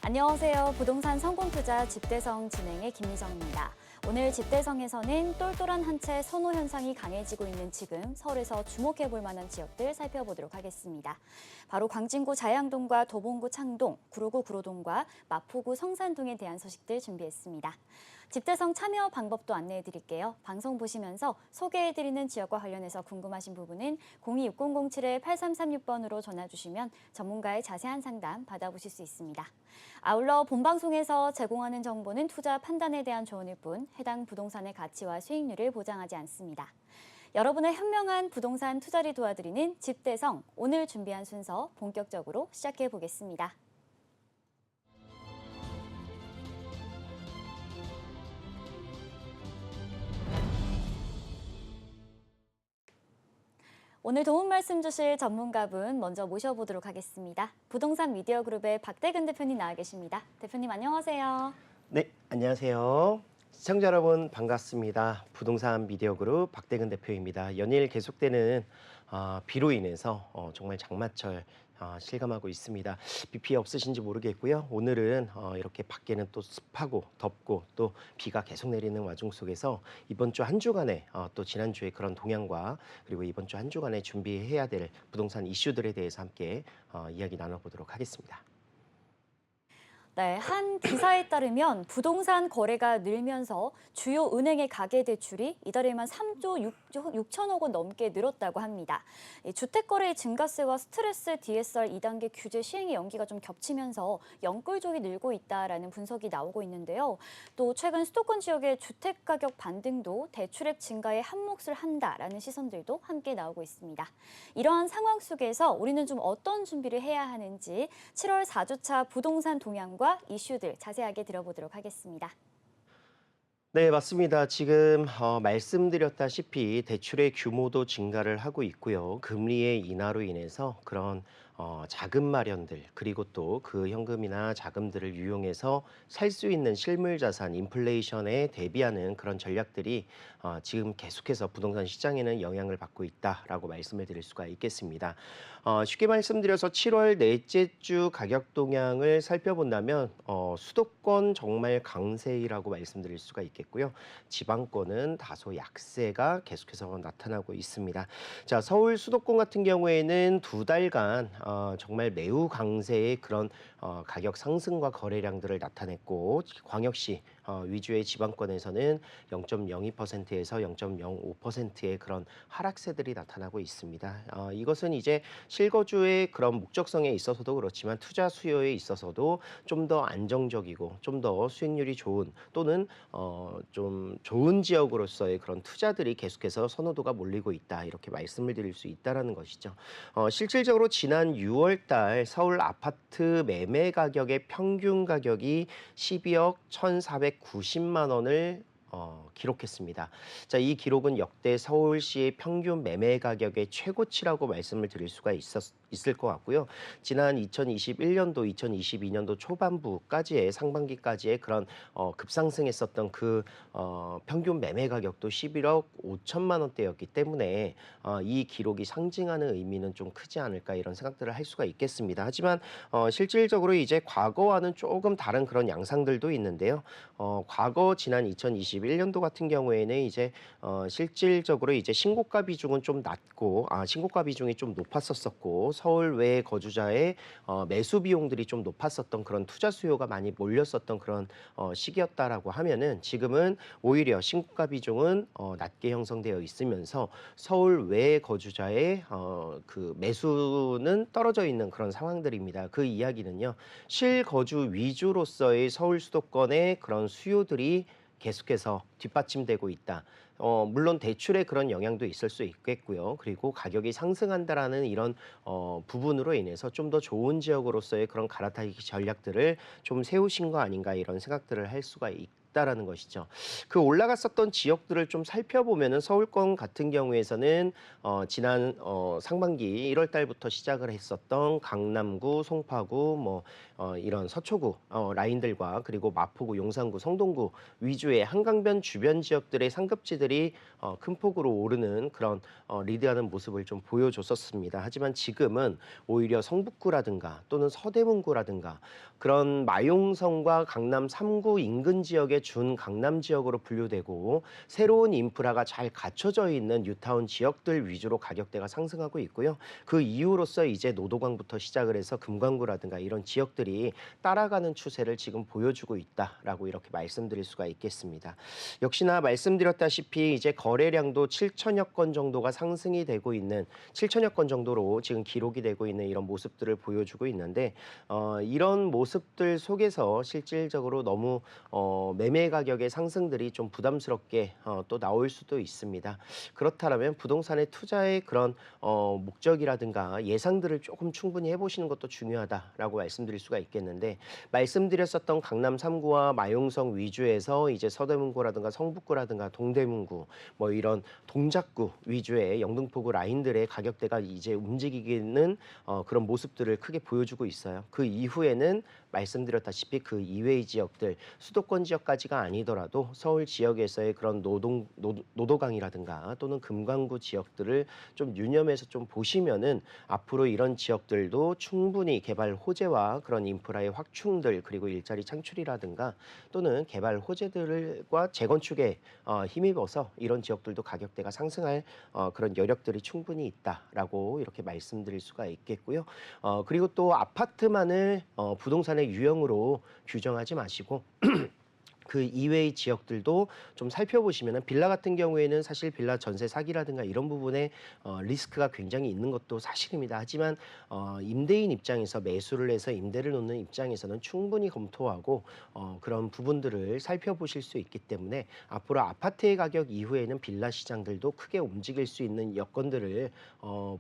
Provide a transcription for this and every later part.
안녕하세요. 부동산 성공투자 집대성 진행의 김미정입니다. 오늘 집대성에서는 똘똘한 한 채 선호 현상이 강해지고 있는 지금 서울에서 주목해볼 만한 지역들 살펴보도록 하겠습니다. 바로 광진구 자양동과 도봉구 창동, 구로구 구로동과 마포구 성산동에 대한 소식들 준비했습니다. 집대성 참여 방법도 안내해드릴게요. 방송 보시면서 소개해드리는 지역과 관련해서 궁금하신 부분은 026007-8336번으로 전화주시면 전문가의 자세한 상담 받아보실 수 있습니다. 아울러 본방송에서 제공하는 정보는 투자 판단에 대한 조언일 뿐 해당 부동산의 가치와 수익률을 보장하지 않습니다. 여러분의 현명한 부동산 투자를 도와드리는 집대성, 오늘 준비한 순서 본격적으로 시작해 보겠습니다. 오늘 도움 말씀 주실 전문가분 먼저 모셔보도록 하겠습니다. 부동산 미디어 그룹의 박대근 대표님 나와 계십니다. 대표님 안녕하세요. 네, 안녕하세요. 시청자 여러분 반갑습니다. 부동산 미디어 그룹 박대근 대표입니다. 연일 계속되는 비로 인해서 정말 장마철 실감하고 있습니다. 비 피해 없으신지 모르겠고요. 오늘은 이렇게 밖에는 또 습하고 덥고 또 비가 계속 내리는 와중 속에서 이번 주 한 주간에 또 지난주에 그런 동향과 그리고 이번 주 한 주간에 준비해야 될 부동산 이슈들에 대해서 함께 이야기 나눠보도록 하겠습니다. 네, 한 기사에 따르면 부동산 거래가 늘면서 주요 은행의 가계대출이 이달에만 3조 6천억 원 넘게 늘었다고 합니다. 주택거래의 증가세와 스트레스 DSR 2단계 규제 시행의 연기가 좀 겹치면서 영끌족이 늘고 있다라는 분석이 나오고 있는데요. 또 최근 수도권 지역의 주택가격 반등도 대출액 증가에 한몫을 한다라는 시선들도 함께 나오고 있습니다. 이러한 상황 속에서 우리는 좀 어떤 준비를 해야 하는지 7월 4주차 부동산 동향과 이슈들 자세하게 들어보도록 하겠습니다. 네, 맞습니다. 지금 말씀드렸다시피 대출의 규모도 증가를 하고 있고요. 금리의 인하로 인해서 그런 자금 마련들 그리고 또 그 현금이나 자금들을 유용해서 살 수 있는 실물 자산 인플레이션에 대비하는 그런 전략들이 지금 계속해서 부동산 시장에는 영향을 받고 있다라고 말씀을 드릴 수가 있겠습니다. 쉽게 말씀드려서 7월 넷째 주 가격 동향을 살펴본다면 수도권 정말 강세이라고 말씀드릴 수가 있겠고요. 지방권은 다소 약세가 계속해서 나타나고 있습니다. 자, 서울 수도권 같은 경우에는 두 달간 정말 매우 강세의 그런 가격 상승과 거래량들을 나타냈고 광역시 위주의 지방권에서는 0.02%에서 0.05%의 그런 하락세들이 나타나고 있습니다. 이것은 이제 실거주의 그런 목적성에 있어서도 그렇지만 투자 수요에 있어서도 좀 더 안정적이고 좀 더 수익률이 좋은 또는 좀 좋은 지역으로서의 그런 투자들이 계속해서 선호도가 몰리고 있다 이렇게 말씀을 드릴 수 있다라는 것이죠. 실질적으로 지난 6월 달 서울 아파트 매매 가격의 평균 가격이 12억 1,490만 원을 기록했습니다. 자, 이 기록은 역대 서울시의 평균 매매 가격의 최고치라고 말씀을 드릴 수가 있을 것 같고요. 지난 2021년도, 2022년도 초반부까지의 상반기까지의 그런 급상승했었던 그 평균 매매 가격도 11억 5천만 원대였기 때문에 이 기록이 상징하는 의미는 좀 크지 않을까 이런 생각들을 할 수가 있겠습니다. 하지만 실질적으로 이제 과거와는 조금 다른 그런 양상들도 있는데요. 과거 지난 2021년도 같은 경우에는 이제 실질적으로 이제 신고가 비중은 좀 낮고 신고가 비중이 좀 높았었고 서울 외 거주자의 매수 비용들이 좀 높았었던 그런 투자 수요가 많이 몰렸었던 그런 시기였다라고 하면은 지금은 오히려 신고가 비중은 낮게 형성되어 있으면서 서울 외 거주자의 그 매수는 떨어져 있는 그런 상황들입니다. 그 이야기는요. 실거주 위주로서의 서울 수도권의 그런 수요들이 계속해서 뒷받침되고 있다. 물론 대출의 그런 영향도 있을 수 있겠고요. 그리고 가격이 상승한다라는 이런 부분으로 인해서 좀 더 좋은 지역으로서의 그런 갈아타기 전략들을 좀 세우신 거 아닌가 이런 생각들을 할 수가 있다라는 것이죠. 그 올라갔었던 지역들을 좀 살펴보면은 서울권 같은 경우에서는 지난 상반기 1월 달부터 시작을 했었던 강남구, 송파구, 이런 서초구 라인들과 그리고 마포구, 용산구, 성동구 위주의 한강변 주변 지역들의 상급지들이 큰 폭으로 오르는 그런 리드하는 모습을 좀 보여줬었습니다. 하지만 지금은 오히려 성북구라든가 또는 서대문구라든가 그런 마용성과 강남 3구 인근 지역의 준 강남 지역으로 분류되고 새로운 인프라가 잘 갖춰져 있는 뉴타운 지역들 위주로 가격대가 상승하고 있고요. 그 이후로서 이제 노도광부터 시작을 해서 금광구라든가 이런 지역들이 따라가는 추세를 지금 보여주고 있다라고 이렇게 말씀드릴 수가 있겠습니다. 역시나 말씀드렸다시피 이제 거래량도 7천여 건 정도가 상승이 되고 있는 7천여 건 정도로 지금 기록이 되고 있는 이런 모습들을 보여주고 있는데 이런 모습들 속에서 실질적으로 너무 매매 가격의 상승들이 좀 부담스럽게 또 나올 수도 있습니다. 그렇다면 부동산에 투자의 그런 목적이라든가 예상들을 조금 충분히 해보시는 것도 중요하다라고 말씀드릴 수가 있겠는데 말씀드렸었던 강남 3구와 마용성 위주에서 이제 서대문구라든가 성북구라든가 동대문구 이런 동작구 위주의 영등포구 라인들의 가격대가 이제 움직이는 그런 모습들을 크게 보여주고 있어요. 그 이후에는 말씀드렸다시피 그 이외의 지역들 수도권 지역까지가 아니더라도 서울 지역에서의 그런 노도강이라든가 또는 금강구 지역들을 좀 유념해서 좀 보시면은 앞으로 이런 지역들도 충분히 개발 호재와 그런 인프라의 확충들 그리고 일자리 창출이라든가 또는 개발 호재들과 재건축에 힘입어서 이런 지역들도 가격대가 상승할 그런 여력들이 충분히 있다라고 이렇게 말씀드릴 수가 있겠고요. 그리고 또 아파트만을 부동산의 유형으로 규정하지 마시고 그 이외의 지역들도 좀 살펴보시면은 빌라 같은 경우에는 사실 빌라 전세 사기라든가 이런 부분에 리스크가 굉장히 있는 것도 사실입니다. 하지만 임대인 입장에서 매수를 해서 임대를 놓는 입장에서는 충분히 검토하고 그런 부분들을 살펴보실 수 있기 때문에 앞으로 아파트의 가격 이후에는 빌라 시장들도 크게 움직일 수 있는 여건들을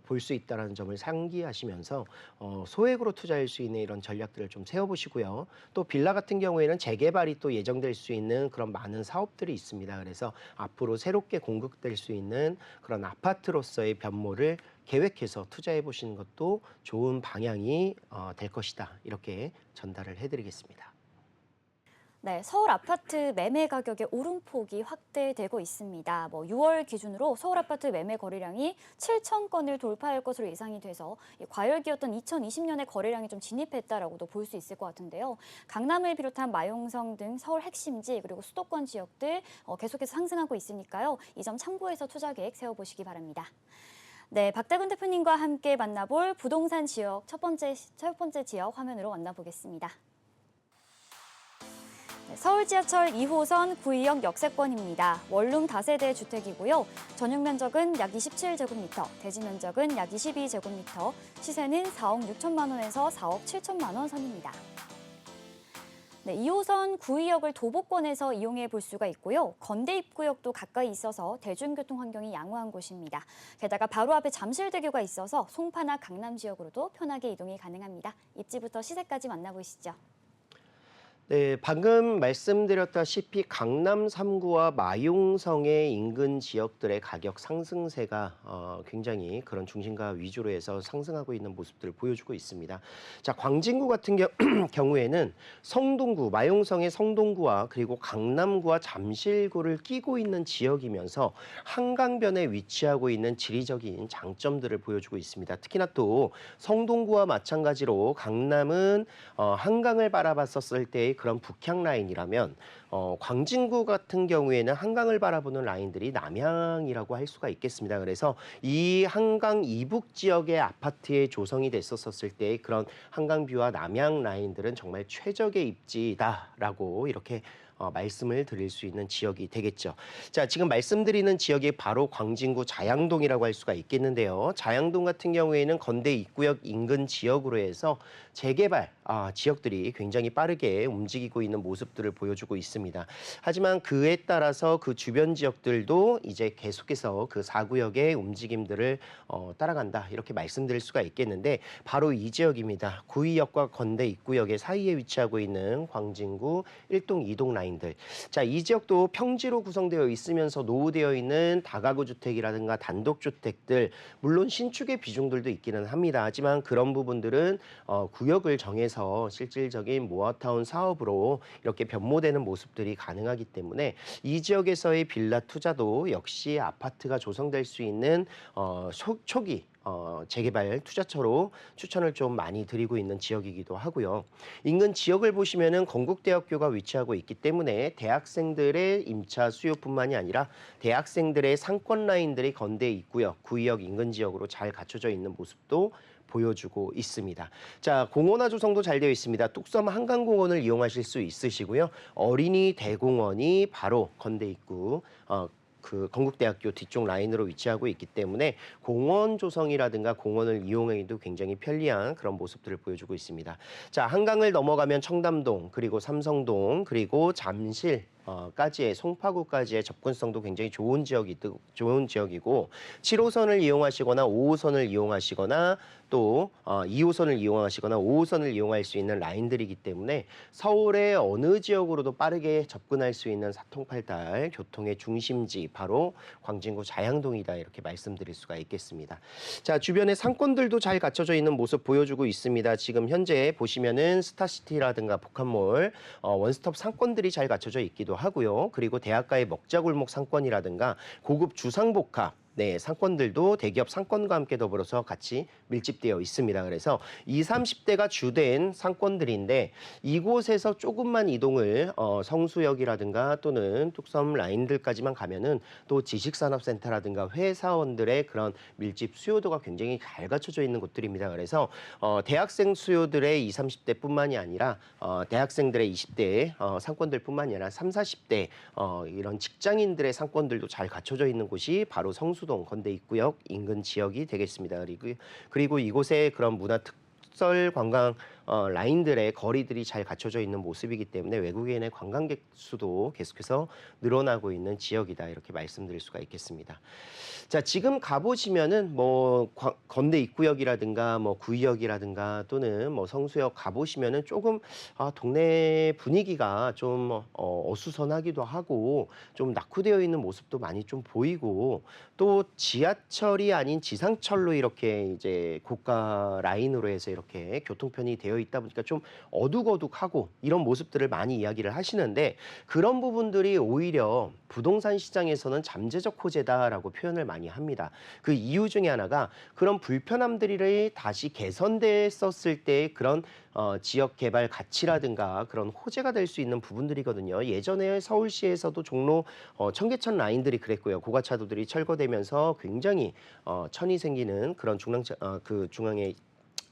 볼 수 있다는 점을 상기하시면서 소액으로 투자할 수 있는 이런 전략들을 좀 세워보시고요. 또 빌라 같은 경우에는 재개발이 또 예정될 수 있는 그런 많은 사업들이 있습니다. 그래서 앞으로 새롭게 공급될 수 있는 그런 아파트로서의 변모를 계획해서 투자해 보시는 것도 좋은 방향이 될 것이다. 이렇게 전달을 해드리겠습니다. 네, 서울 아파트 매매 가격의 오름폭이 확대되고 있습니다. 6월 기준으로 서울 아파트 매매 거래량이 7천 건을 돌파할 것으로 예상이 돼서 과열기였던 2020년의 거래량이 좀 진입했다라고도 볼 수 있을 것 같은데요. 강남을 비롯한 마용성 등 서울 핵심지 그리고 수도권 지역들 계속해서 상승하고 있으니까요. 이 점 참고해서 투자 계획 세워보시기 바랍니다. 네, 박다근 대표님과 함께 만나볼 부동산 지역 첫 번째 지역 화면으로 만나보겠습니다. 서울 지하철 2호선 구의역 역세권입니다. 원룸 다세대 주택이고요. 전용 면적은 약 27제곱미터, 대지 면적은 약 22제곱미터, 시세는 4억 6천만 원에서 4억 7천만 원 선입니다. 네, 2호선 구의역을 도보권에서 이용해 볼 수가 있고요. 건대 입구역도 가까이 있어서 대중교통 환경이 양호한 곳입니다. 게다가 바로 앞에 잠실대교가 있어서 송파나 강남 지역으로도 편하게 이동이 가능합니다. 입지부터 시세까지 만나보시죠. 네, 방금 말씀드렸다시피 강남 3구와 마용성의 인근 지역들의 가격 상승세가 굉장히 그런 중심가 위주로 해서 상승하고 있는 모습들을 보여주고 있습니다. 자, 광진구 같은 경우에는 성동구, 마용성의 성동구와 그리고 강남구와 잠실구를 끼고 있는 지역이면서 한강변에 위치하고 있는 지리적인 장점들을 보여주고 있습니다. 특히나 또 성동구와 마찬가지로 강남은 한강을 바라봤었을 때의 그런 북향 라인이라면 광진구 같은 경우에는 한강을 바라보는 라인들이 남향이라고 할 수가 있겠습니다. 그래서 이 한강 이북 지역의 아파트에 조성이 됐었을 때의 그런 한강뷰와 남향 라인들은 정말 최적의 입지다라고 이렇게 말씀을 드릴 수 있는 지역이 되겠죠. 자, 지금 말씀드리는 지역이 바로 광진구 자양동이라고 할 수가 있겠는데요. 자양동 같은 경우에는 건대 입구역 인근 지역으로 해서 재개발 지역들이 굉장히 빠르게 움직이고 있는 모습들을 보여주고 있습니다. 하지만 그에 따라서 그 주변 지역들도 이제 계속해서 그 4구역의 움직임들을 따라간다 이렇게 말씀드릴 수가 있겠는데 바로 이 지역입니다. 구의역과 건대 입구역의 사이에 위치하고 있는 광진구 1동, 2동 라인 라인들. 자, 이 지역도 평지로 구성되어 있으면서 노후되어 있는 다가구 주택이라든가 단독주택들, 물론 신축의 비중들도 있기는 합니다. 하지만 그런 부분들은 구역을 정해서 실질적인 모아타운 사업으로 이렇게 변모되는 모습들이 가능하기 때문에 이 지역에서의 빌라 투자도 역시 아파트가 조성될 수 있는 초기 재개발 투자처로 추천을 좀 많이 드리고 있는 지역이기도 하고요. 인근 지역을 보시면은 건국대학교가 위치하고 있기 때문에 대학생들의 임차 수요뿐만이 아니라 대학생들의 상권 라인들이 건대 있고요. 구역 인근 지역으로 잘 갖춰져 있는 모습도 보여주고 있습니다. 자, 공원화 조성도 잘 되어 있습니다. 뚝섬 한강공원을 이용하실 수 있으시고요. 어린이 대공원이 바로 건대 입구 그 건국대학교 뒤쪽 라인으로 위치하고 있기 때문에 공원 조성이라든가 공원을 이용하기도 굉장히 편리한 그런 모습들을 보여주고 있습니다. 자, 한강을 넘어가면 청담동, 그리고 삼성동, 그리고 잠실, 까지의 송파구까지의 접근성도 굉장히 좋은 지역이고 7호선을 이용하시거나 5호선을 이용하시거나 또 2호선을 이용하시거나 5호선을 이용할 수 있는 라인들이기 때문에 서울의 어느 지역으로도 빠르게 접근할 수 있는 사통팔달 교통의 중심지 바로 광진구 자양동이다 이렇게 말씀드릴 수가 있겠습니다. 자, 주변에 상권들도 잘 갖춰져 있는 모습 보여주고 있습니다. 지금 현재 보시면은 스타시티라든가 복합몰 원스톱 상권들이 잘 갖춰져 있기도 하고요. 그리고 대학가의 먹자골목 상권이라든가 고급 주상복합 상권들도 대기업 상권과 함께 더불어서 같이 밀집되어 있습니다. 그래서 20, 30대가 주된 상권들인데 이곳에서 조금만 이동을 성수역이라든가 또는 뚝섬 라인들까지만 가면은 또 지식산업센터라든가 회사원들의 그런 밀집 수요도가 굉장히 잘 갖춰져 있는 곳들입니다. 그래서 대학생 수요들의 20, 30대뿐만이 아니라 대학생들의 20대 상권들뿐만이 아니라 30, 40대 이런 직장인들의 상권들도 잘 갖춰져 있는 곳이 바로 성수동 건대 입구역 인근 지역이 되겠습니다. 그리고 이곳에 그런 문화 특설 관광 라인들의 거리들이 잘 갖춰져 있는 모습이기 때문에 외국인의 관광객 수도 계속해서 늘어나고 있는 지역이다 이렇게 말씀드릴 수가 있겠습니다. 자, 지금 가보시면은 뭐 건대 입구역이라든가 뭐 구의역이라든가 또는 뭐 성수역 가보시면은 조금 동네 분위기가 좀 어수선하기도 하고 좀 낙후되어 있는 모습도 많이 좀 보이고 또 지하철이 아닌 지상철로 이렇게 이제 고가 라인으로 해서 이렇게 교통편이 되어 있다 보니까 좀 어둑어둑하고 이런 모습들을 많이 이야기를 하시는데 그런 부분들이 오히려 부동산 시장에서는 잠재적 호재다라고 표현을 많이 합니다. 그 이유 중에 하나가 그런 불편함들이 다시 개선됐었을 때 그런 지역 개발 가치라든가 그런 호재가 될 수 있는 부분들이거든요. 예전에 서울시에서도 종로 청계천 라인들이 그랬고요. 고가차도들이 철거되면서 굉장히 천이 생기는 그런 중앙에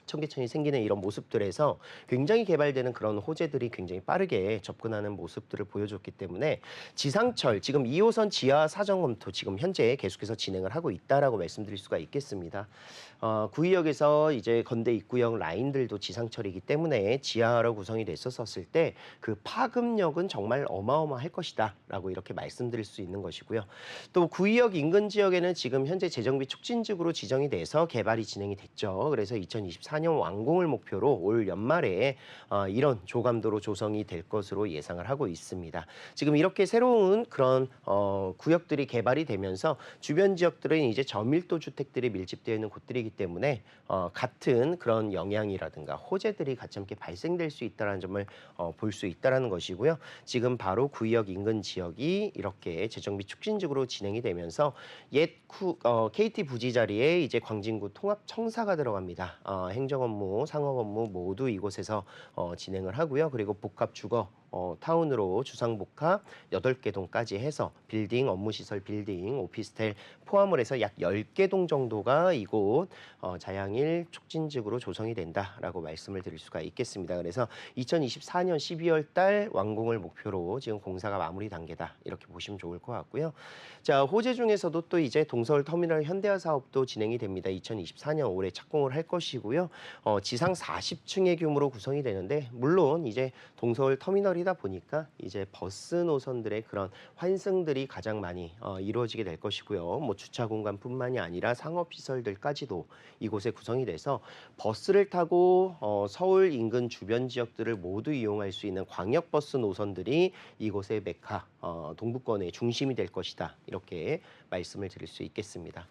청계천이 생기는 이런 모습들에서 굉장히 개발되는 그런 호재들이 굉장히 빠르게 접근하는 모습들을 보여줬기 때문에 지상철, 지금 2호선 지하 사정 검토 지금 현재 계속해서 진행을 하고 있다라고 말씀드릴 수가 있겠습니다. 구의역에서 이제 건대 입구역 라인들도 지상철이기 때문에 지하로 구성이 됐었을 때 그 파급력은 정말 어마어마할 것이다라고 이렇게 말씀드릴 수 있는 것이고요. 또 구의역 인근 지역에는 지금 현재 재정비 촉진지구로 지정이 돼서 개발이 진행이 됐죠. 그래서 2024년 완공을 목표로 올 연말에 이런 조감도로 조성이 될 것으로 예상을 하고 있습니다. 지금 이렇게 새로운 그런 구역들이 개발이 되면서 주변 지역들은 이제 저밀도 주택들이 밀집되어 있는 곳들이기 때문에 같은 그런 영향이라든가 호재들이 같이 함께 발생될 수 있다는 점을 볼 수 있다는 것이고요. 지금 바로 구의역 인근 지역이 이렇게 재정비 촉진지구로 진행이 되면서 옛 KT 부지 자리에 이제 광진구 통합청사가 들어갑니다. 행정 업무, 상업 업무 모두 이곳에서 진행을 하고요. 그리고 복합 주거 타운으로 주상복합 8개 동까지 해서 빌딩, 업무시설 빌딩, 오피스텔 포함을 해서 약 10개 동 정도가 이곳 자양일 촉진지구로 조성이 된다라고 말씀을 드릴 수가 있겠습니다. 그래서 2024년 12월 달 완공을 목표로 지금 공사가 마무리 단계다 이렇게 보시면 좋을 것 같고요. 자, 호재 중에서도 또 이제 동서울 터미널 현대화 사업도 진행이 됩니다. 2024년 올해 착공을 할 것이고요. 지상 40층의 규모로 구성이 되는데 물론 이제 동서울 터미널이다 보니까 이제 버스 노선들의 그런 환승들이 가장 많이 이루어지게 될 것이고요. 뭐 주차 공간뿐만이 아니라 상업 시설들까지도 이곳에 구성이 돼서 버스를 타고 서울 인근 주변 지역들을 모두 이용할 수 있는 광역버스 노선들이 이곳의 메카 동부권의 중심이 될 것이다. 이렇게 말씀을 드릴 수 있겠습니다.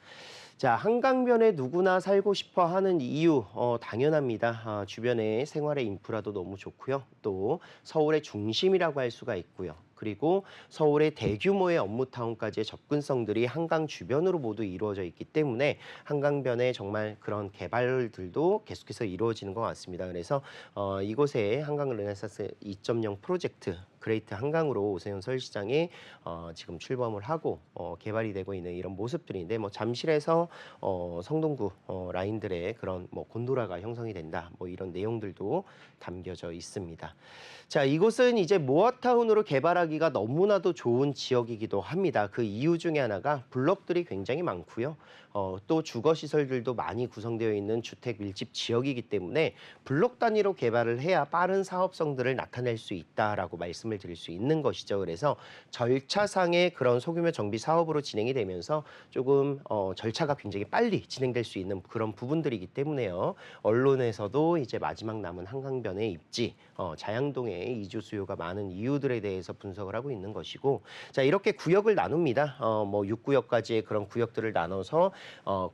자, 한강변에 누구나 살고 싶어 하는 이유, 당연합니다. 주변에 생활의 인프라도 너무 좋고요. 또 서울의 중심이라고 할 수가 있고요. 그리고 서울의 대규모의 업무타운까지의 접근성들이 한강 주변으로 모두 이루어져 있기 때문에 한강변에 정말 그런 개발들도 계속해서 이루어지는 것 같습니다. 그래서 이곳에 한강 르네사스 2.0 프로젝트 그레이트 한강으로 오세훈 서울시장이 지금 출범을 하고 개발이 되고 있는 이런 모습들인데 뭐 잠실에서 성동구 라인들의 그런 뭐 곤도라가 형성이 된다. 뭐 이런 내용들도 담겨져 있습니다. 자, 이곳은 이제 모아타운으로 개발하기가 너무나도 좋은 지역이기도 합니다. 그 이유 중에 하나가 블록들이 굉장히 많고요. 또 주거 시설들도 많이 구성되어 있는 주택 밀집 지역이기 때문에 블록 단위로 개발을 해야 빠른 사업성들을 나타낼 수 있다라고 말씀을 드릴 수 있는 것이죠. 그래서 절차상의 그런 소규모 정비 사업으로 진행이 되면서 조금 절차가 굉장히 빨리 진행될 수 있는 그런 부분들이기 때문에요. 언론에서도 이제 마지막 남은 한강변의 입지, 자양동의 이주 수요가 많은 이유들에 대해서 분석을 하고 있는 것이고, 자, 이렇게 구역을 나눕니다. 뭐 6구역까지의 그런 구역들을 나눠서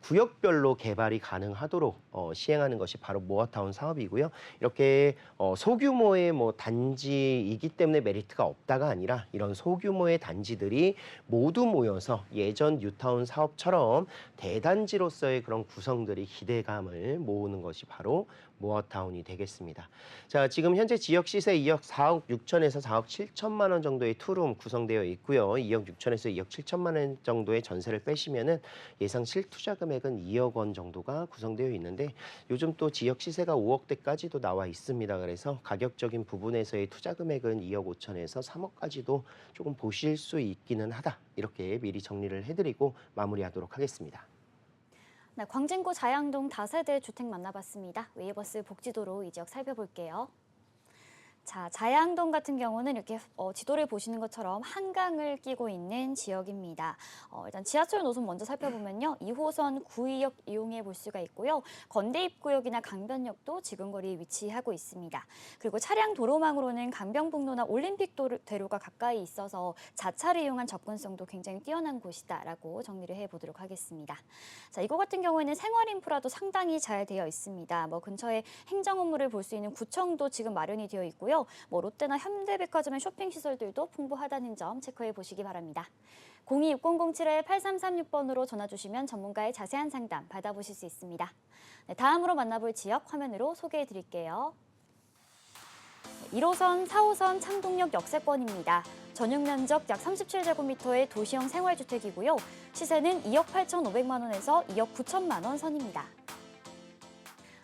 구역별로 개발이 가능하도록 시행하는 것이 바로 모아타운 사업이고요. 이렇게 소규모의 뭐 단지이기 때문에 메리트가 없다가 아니라 이런 소규모의 단지들이 모두 모여서 예전 뉴타운 사업처럼 대단지로서의 그런 구성들이 기대감을 모으는 것이 바로 모아타운이 되겠습니다. 자, 지금 현재 지역 시세 2억 4억 6천에서 4억 7천만 원 정도의 투룸 구성되어 있고요. 2억 6천에서 2억 7천만 원 정도의 전세를 빼시면은 예상 실투자 금액은 2억 원 정도가 구성되어 있는데 요즘 또 지역 시세가 5억대까지도 나와 있습니다. 그래서 가격적인 부분에서의 투자 금액은 2억 5천에서 3억까지도 조금 보실 수 있기는 하다. 이렇게 미리 정리를 해드리고 마무리하도록 하겠습니다. 네, 광진구 자양동 다세대 주택 만나봤습니다. 웨이버스 복지도로 이 지역 살펴볼게요. 자, 자양동 같은 경우는 이렇게 지도를 보시는 것처럼 한강을 끼고 있는 지역입니다. 일단 지하철 노선 먼저 살펴보면요. 2호선 구의역 이용해 볼 수가 있고요. 건대입구역이나 강변역도 지근거리에 위치하고 있습니다. 그리고 차량 도로망으로는 강변북로나 올림픽대로가 가까이 있어서 자차를 이용한 접근성도 굉장히 뛰어난 곳이다라고 정리를 해보도록 하겠습니다. 자, 이곳 같은 경우에는 생활 인프라도 상당히 잘 되어 있습니다. 뭐 근처에 행정 업무를 볼 수 있는 구청도 지금 마련이 되어 있고요. 뭐 롯데나 현대백화점의 쇼핑 시설들도 풍부하다는 점 체크해 보시기 바랍니다. 026007-8336번으로 전화 주시면 전문가의 자세한 상담 받아보실 수 있습니다. 네, 다음으로 만나볼 지역 화면으로 소개해 드릴게요. 1호선, 4호선 창동역 역세권입니다. 전용 면적 약 37제곱미터의 도시형 생활주택이고요. 시세는 2억 8,500만 원에서 2억 9천만 원 선입니다.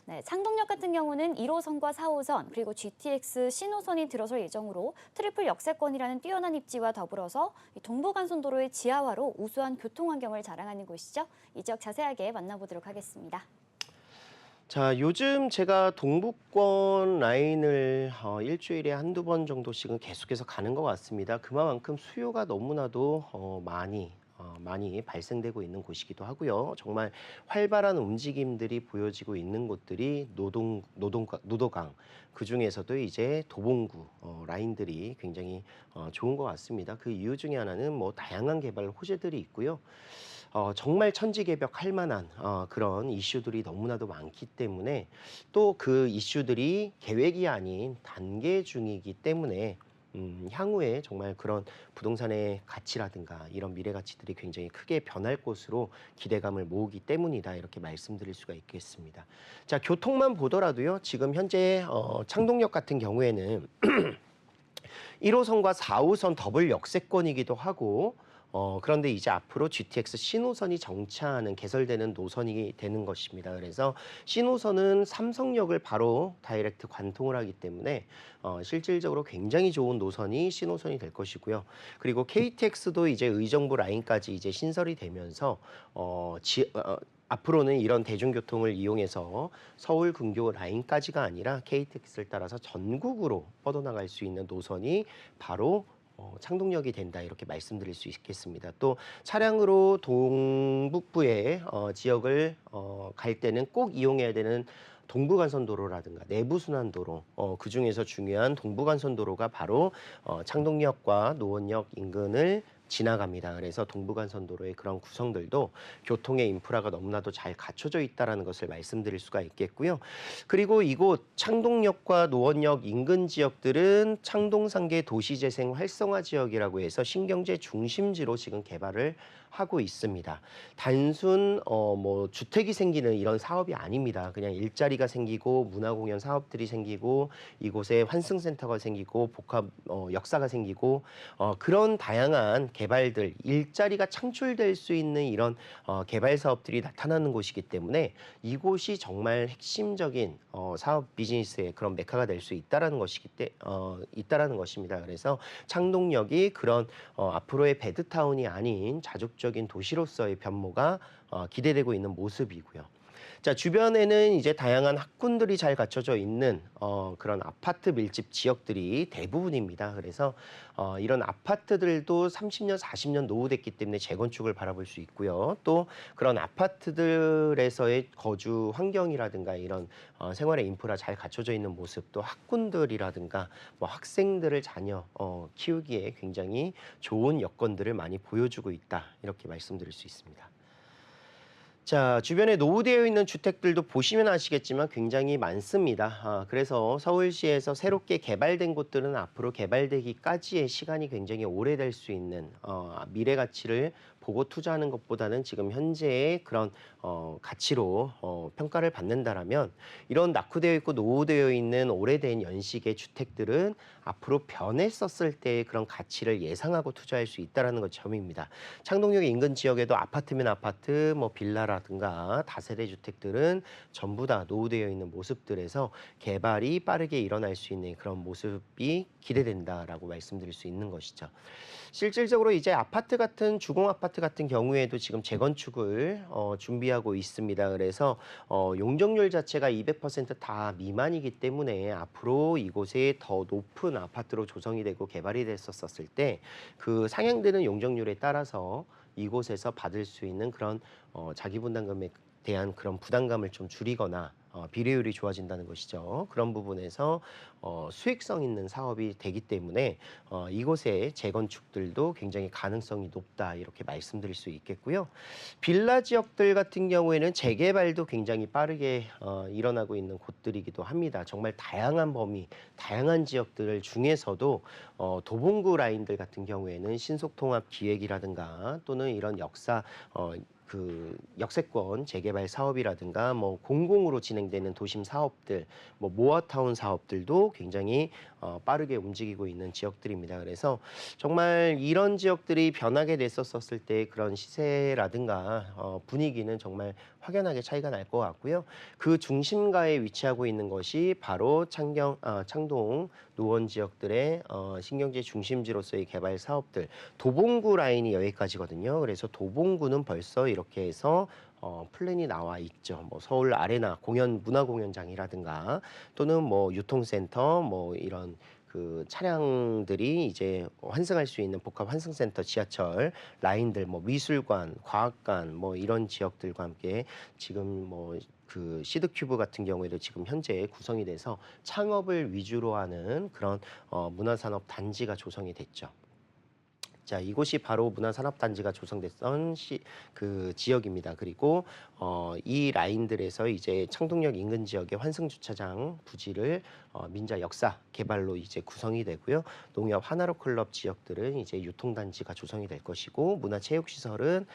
네, 창동역 같은 경우는 1호선과 4호선 그리고 GTX 신호선이 들어설 예정으로 트리플 역세권이라는 뛰어난 입지와 더불어서 동부간선도로의 지하화로 우수한 교통환경을 자랑하는 곳이죠. 이 지역 자세하게 만나보도록 하겠습니다. 자, 요즘 제가 동부권 라인을 일주일에 한두 번 정도씩은 계속해서 가는 것 같습니다. 그만큼 수요가 너무나도 많이 발생되고 있는 곳이기도 하고요. 정말 활발한 움직임들이 보여지고 있는 곳들이 노도강, 그중에서도 이제 도봉구 라인들이 굉장히 좋은 것 같습니다. 그 이유 중에 하나는 뭐 다양한 개발 호재들이 있고요. 정말 천지개벽할 만한 그런 이슈들이 너무나도 많기 때문에 또 그 이슈들이 계획이 아닌 단계 중이기 때문에 향후에 정말 그런 부동산의 가치라든가 이런 미래 가치들이 굉장히 크게 변할 것으로 기대감을 모으기 때문이다. 이렇게 말씀드릴 수가 있겠습니다. 자, 교통만 보더라도요. 지금 현재 창동역 같은 경우에는 1호선과 4호선 더블 역세권이기도 하고 그런데 이제 앞으로 GTX 신호선이 정차하는 개설되는 노선이 되는 것입니다. 그래서 신호선은 삼성역을 바로 다이렉트 관통을 하기 때문에 실질적으로 굉장히 좋은 노선이 신호선이 될 것이고요. 그리고 KTX도 이제 의정부 라인까지 이제 신설이 되면서 앞으로는 이런 대중교통을 이용해서 서울 근교 라인까지가 아니라 KTX를 따라서 전국으로 뻗어나갈 수 있는 노선이 바로 창동역이 된다 이렇게 말씀드릴 수 있겠습니다. 또 차량으로 동북부의 지역을 갈 때는 꼭 이용해야 되는 동부간선도로라든가 내부순환도로 그중에서 중요한 동부간선도로가 바로 창동역과 노원역 인근을 지나갑니다. 그래서 동부간선도로의 그런 구성들도 교통의 인프라가 너무나도 잘 갖춰져 있다는 것을 말씀드릴 수가 있겠고요. 그리고 이곳 창동역과 노원역 인근 지역들은 창동상계 도시재생 활성화 지역이라고 해서 신경제 중심지로 지금 개발을 하고 있습니다. 단순 뭐 주택이 생기는 이런 사업이 아닙니다. 그냥 일자리가 생기고 문화공연 사업들이 생기고 이곳에 환승센터가 생기고 복합 역사가 생기고 그런 다양한 개발들, 일자리가 창출될 수 있는 이런 개발 사업들이 나타나는 곳이기 때문에 이곳이 정말 핵심적인 사업 비즈니스의 그런 메카가 될 수 있다라는 있다라는 것입니다. 그래서 창동역이 그런 앞으로의 배드타운이 아닌 자족적인 도시로서의 변모가 기대되고 있는 모습이고요. 자, 주변에는 이제 다양한 학군들이 잘 갖춰져 있는 그런 아파트 밀집 지역들이 대부분입니다. 그래서 이런 아파트들도 30년, 40년 노후됐기 때문에 재건축을 바라볼 수 있고요. 또 그런 아파트들에서의 거주 환경이라든가 이런 생활의 인프라 잘 갖춰져 있는 모습, 또 학군들이라든가 뭐 학생들을 자녀 키우기에 굉장히 좋은 여건들을 많이 보여주고 있다. 이렇게 말씀드릴 수 있습니다. 자, 주변에 노후되어 있는 주택들도 보시면 아시겠지만 굉장히 많습니다. 그래서 서울시에서 새롭게 개발된 곳들은 앞으로 개발되기까지의 시간이 굉장히 오래될 수 있는 미래 가치를 보고 투자하는 것보다는 지금 현재의 그런 가치로 평가를 받는다라면 이런 낙후되어 있고 노후되어 있는 오래된 연식의 주택들은 앞으로 변했었을 때의 그런 가치를 예상하고 투자할 수 있다는 것 점입니다. 창동역 인근 지역에도 아파트면 아파트, 뭐 빌라라든가 다세대 주택들은 전부 다 노후되어 있는 모습들에서 개발이 빠르게 일어날 수 있는 그런 모습이 기대된다라고 말씀드릴 수 있는 것이죠. 실질적으로 이제 아파트 같은 주공 아파트 같은 경우에도 지금 재건축을 준비하고 있습니다. 그래서 용적률 자체가 200%다 미만이기 때문에 앞으로 이곳에 더 높은 아파트로 조성이 되고 개발이 됐었을 때 그 상향되는 용적률에 따라서 이곳에서 받을 수 있는 그런 자기 분담금에 대한 그런 부담감을 좀 줄이거나 비례율이 좋아진다는 것이죠. 그런 부분에서 수익성 있는 사업이 되기 때문에 이곳의 재건축들도 굉장히 가능성이 높다 이렇게 말씀드릴 수 있겠고요. 빌라 지역들 같은 경우에는 재개발도 굉장히 빠르게 일어나고 있는 곳들이기도 합니다. 정말 다양한 범위, 다양한 지역들 중에서도 도봉구 라인들 같은 경우에는 신속통합 기획이라든가 또는 이런 그 역세권 재개발 사업이라든가 뭐 공공으로 진행되는 도심 사업들, 뭐 모아타운 사업들도 굉장히 빠르게 움직이고 있는 지역들입니다. 그래서 정말 이런 지역들이 변하게 됐었을 때 그런 시세라든가 분위기는 정말 확연하게 차이가 날 것 같고요. 그 중심가에 위치하고 있는 것이 바로 창동, 노원 지역들의 신경제 중심지로서의 개발 사업들, 도봉구 라인이 여기까지거든요. 그래서 도봉구는 벌써 이렇게 해서 플랜이 나와 있죠. 뭐 서울 아레나 문화공연장이라든가 또는 뭐 유통센터 뭐 이런 그 차량들이 이제 환승할 수 있는 복합 환승센터, 지하철 라인들, 뭐 미술관, 과학관 뭐 이런 지역들과 함께 지금 뭐 그 시드큐브 같은 경우에도 지금 현재 구성이 돼서 창업을 위주로 하는 그런 문화산업 단지가 조성이 됐죠. 자, 이곳이 바로 문화산업단지가 조성됐던 그 지역입니다. 그리고 이 라인들에서 이제 창동역 인근 지역의 환승주차장 부지를 민자 역사 개발로 이제 구성이 되고요. 농협 하나로 클럽 지역들은 이제 유통단지가 조성이 될 것이고 문화체육시설은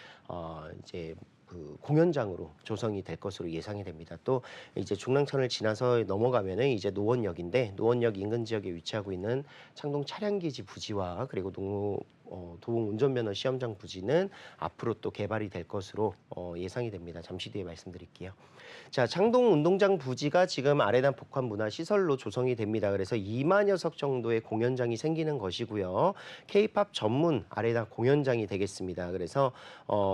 이제 그 공연장으로 조성이 될 것으로 예상이 됩니다. 또 이제 중랑천을 지나서 넘어가면은 이제 노원역인데 노원역 인근 지역에 위치하고 있는 창동 차량기지 부지와 그리고 도봉 운전면허 시험장 부지는 앞으로 또 개발이 될 것으로 예상이 됩니다. 잠시 뒤에 말씀드릴게요. 자, 창동 운동장 부지가 지금 아레나 복합 문화 시설로 조성이 됩니다. 그래서 2만여 석 정도의 공연장이 생기는 것이고요. K-팝 전문 아레나 공연장이 되겠습니다. 그래서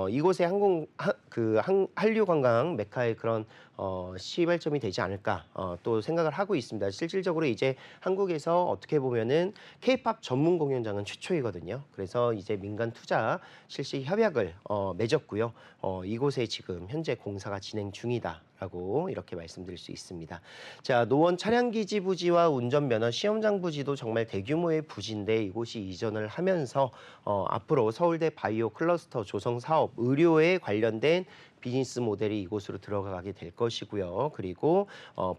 이곳에 한류 관광 메카의 그런 시발점이 되지 않을까 또 생각을 하고 있습니다. 실질적으로 이제 한국에서 어떻게 보면은 K-팝 전문 공연장은 최초이거든요. 그래서 이제 민간 투자 실시 협약을 맺었고요. 이곳에 지금 현재 공사가 진행 중이다라고 이렇게 말씀드릴 수 있습니다. 자, 노원 차량기지 부지와 운전면허 시험장 부지도 정말 대규모의 부지인데 이곳이 이전을 하면서 앞으로 서울대 바이오 클러스터 조성 사업, 의료에 관련된 비즈니스 모델이 이곳으로 들어가게 될 것이고요. 그리고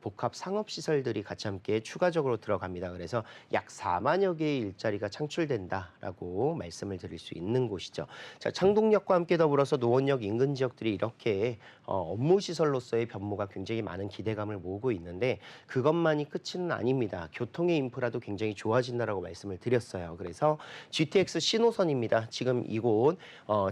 복합 상업 시설들이 같이 함께 추가적으로 들어갑니다. 그래서 약 4만여 개의 일자리가 창출된다라고 말씀을 드릴 수 있는 곳이죠. 자, 창동역과 함께 더불어서 노원역 인근 지역들이 이렇게 업무 시설로서의 변모가 굉장히 많은 기대감을 모으고 있는데 그것만이 끝은 아닙니다. 교통의 인프라도 굉장히 좋아진다라고 말씀을 드렸어요. 그래서 GTX 신호선입니다. 지금 이곳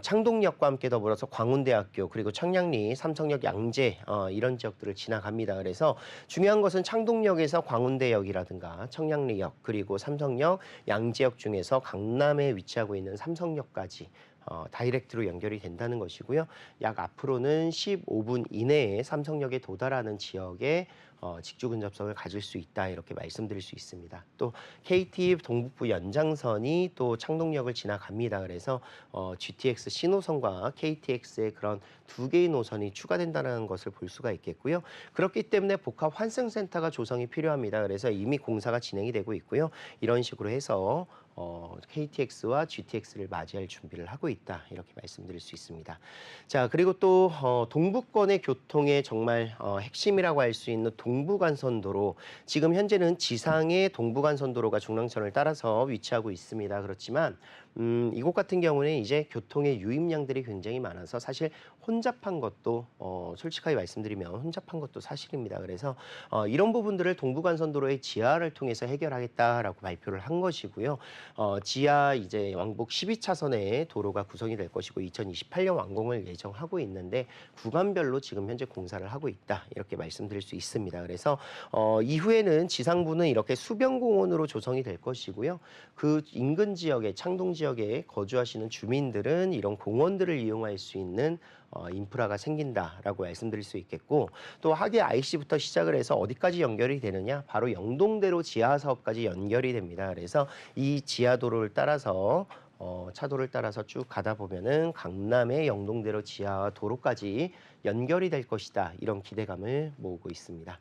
창동역과 함께 더불어서 광운대학교 그리고 청량리, 삼성역, 양재 이런 지역들을 지나갑니다. 그래서 중요한 것은 창동역에서 광운대역이라든가 청량리역 그리고 삼성역, 양재역 중에서 강남에 위치하고 있는 삼성역까지 다이렉트로 연결이 된다는 것이고요. 약 앞으로는 15분 이내에 삼성역에 도달하는 지역에 직주 근접성을 가질 수 있다 이렇게 말씀드릴 수 있습니다. 또 KT 동북부 연장선이 또 창동역을 지나갑니다. 그래서 GTX 신호선과 KTX의 그런 두 개의 노선이 추가된다는 것을 볼 수가 있겠고요. 그렇기 때문에 복합 환승센터가 조성이 필요합니다. 그래서 이미 공사가 진행이 되고 있고요. 이런 식으로 해서 KTX와 GTX를 맞이할 준비를 하고 있다 이렇게 말씀드릴 수 있습니다. 자, 그리고 또 동부권의 교통의 정말 핵심이라고 할 수 있는 동부간선도로 지금 현재는 지상의 동부간선도로가 중랑천을 따라서 위치하고 있습니다. 그렇지만 이곳 같은 경우는 이제 교통의 유입량들이 굉장히 많아서 사실 혼잡한 것도 솔직하게 말씀드리면 혼잡한 것도 사실입니다. 그래서 이런 부분들을 동부간선도로의 지하를 통해서 해결하겠다라고 발표를 한 것이고요. 지하 이제 왕복 12차선의 도로가 구성이 될 것이고 2028년 완공을 예정하고 있는데 구간별로 지금 현재 공사를 하고 있다 이렇게 말씀드릴 수 있습니다. 그래서 이후에는 지상부는 이렇게 수변공원으로 조성이 될 것이고요. 그 인근 지역에 창동 지역에 거주하시는 주민들은 이런 공원들을 이용할 수 있는 인프라가 생긴다라고 말씀드릴 수 있겠고 또 하계 IC부터 시작을 해서 어디까지 연결이 되느냐 바로 영동대로 지하 사업까지 연결이 됩니다. 그래서 이 지하도로를 따라서 차도를 따라서 쭉 가다 보면은 강남의 영동대로 지하 도로까지 연결이 될 것이다 이런 기대감을 모으고 있습니다.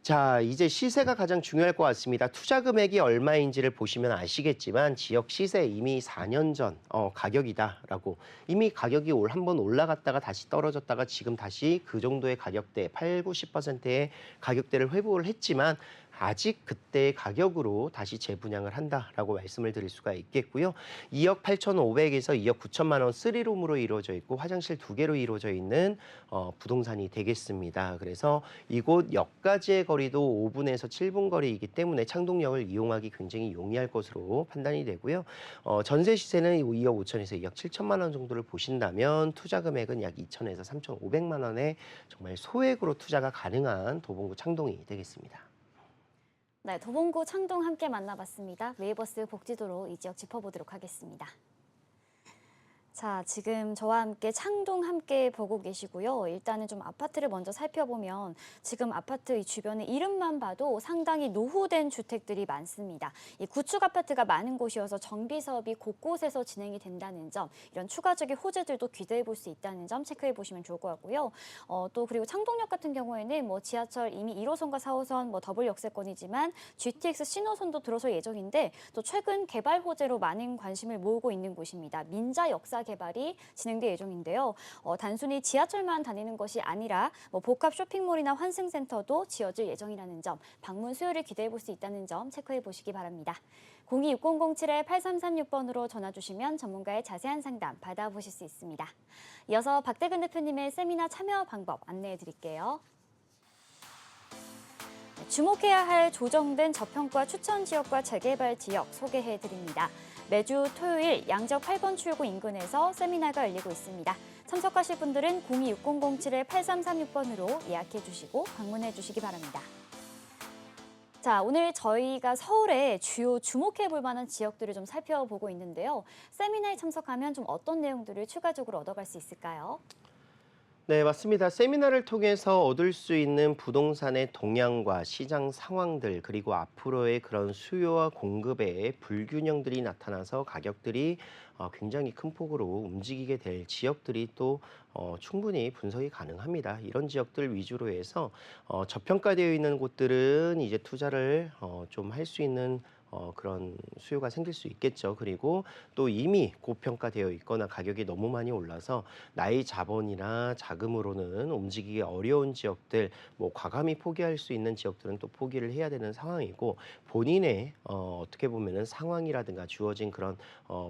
자, 이제 시세가 가장 중요할 것 같습니다. 투자 금액이 얼마인지를 보시면 아시겠지만 지역 시세 이미 4년 전 가격이다라고 이미 가격이 한번 올라갔다가 다시 떨어졌다가 지금 다시 그 정도의 가격대 8, 90%의 가격대를 회복을 했지만 아직 그때의 가격으로 다시 재분양을 한다라고 말씀을 드릴 수가 있겠고요. 2억 8,500에서 2억 9천만 원 3룸으로 이루어져 있고 화장실 2개로 이루어져 있는 부동산이 되겠습니다. 그래서 이곳 역까지의 거리도 5분에서 7분 거리이기 때문에 창동역을 이용하기 굉장히 용이할 것으로 판단이 되고요. 전세 시세는 2억 5천에서 2억 7천만 원 정도를 보신다면 투자 금액은 약 2천에서 3,500만 원의 정말 소액으로 투자가 가능한 도봉구 창동이 되겠습니다. 네, 도봉구 창동 함께 만나봤습니다. 웨이버스 복지도로 이 지역 짚어보도록 하겠습니다. 자, 지금 저와 함께 창동 함께 보고 계시고요. 일단은 좀 아파트를 먼저 살펴보면 지금 아파트 이 주변에 이름만 봐도 상당히 노후된 주택들이 많습니다. 이 구축 아파트가 많은 곳이어서 정비 사업이 곳곳에서 진행이 된다는 점, 이런 추가적인 호재들도 기대해 볼 수 있다는 점 체크해 보시면 좋을 것 같고요. 또 그리고 창동역 같은 경우에는 뭐 지하철 이미 1호선과 4호선 뭐 더블 역세권이지만 GTX 신호선도 들어설 예정인데 또 최근 개발 호재로 많은 관심을 모으고 있는 곳입니다. 민자 역사 개발이 진행될 예정인데요. 단순히 지하철만 다니는 것이 아니라 뭐 복합 쇼핑몰이나 환승센터도 지어질 예정이라는 점, 방문 수요를 기대해 볼 수 있다는 점 체크해 보시기 바랍니다. 026007-8336번으로 전화 주시면 전문가의 자세한 상담 받아보실 수 있습니다. 이어서 박대근 대표님의 세미나 참여 방법 안내해 드릴게요. 주목해야 할 조정된 저평가 추천 지역과 재개발 지역 소개해 드립니다. 매주 토요일 양적 8번 출구 인근에서 세미나가 열리고 있습니다. 참석하실 분들은 026007-8336번으로 예약해 주시고 방문해 주시기 바랍니다. 자, 오늘 저희가 서울의 주요 주목해 볼 만한 지역들을 좀 살펴보고 있는데요. 세미나에 참석하면 좀 어떤 내용들을 추가적으로 얻어갈 수 있을까요? 네, 맞습니다. 세미나를 통해서 얻을 수 있는 부동산의 동향과 시장 상황들, 그리고 앞으로의 그런 수요와 공급의 불균형들이 나타나서 가격들이 굉장히 큰 폭으로 움직이게 될 지역들이 또 충분히 분석이 가능합니다. 이런 지역들 위주로 해서 저평가되어 있는 곳들은 이제 투자를 좀 할 수 있는 그런 수요가 생길 수 있겠죠. 그리고 또 이미 고평가되어 있거나 가격이 너무 많이 올라서 나의 자본이나 자금으로는 움직이기 어려운 지역들, 뭐 과감히 포기할 수 있는 지역들은 또 포기를 해야 되는 상황이고, 본인의 어떻게 보면은 상황이라든가 주어진 그런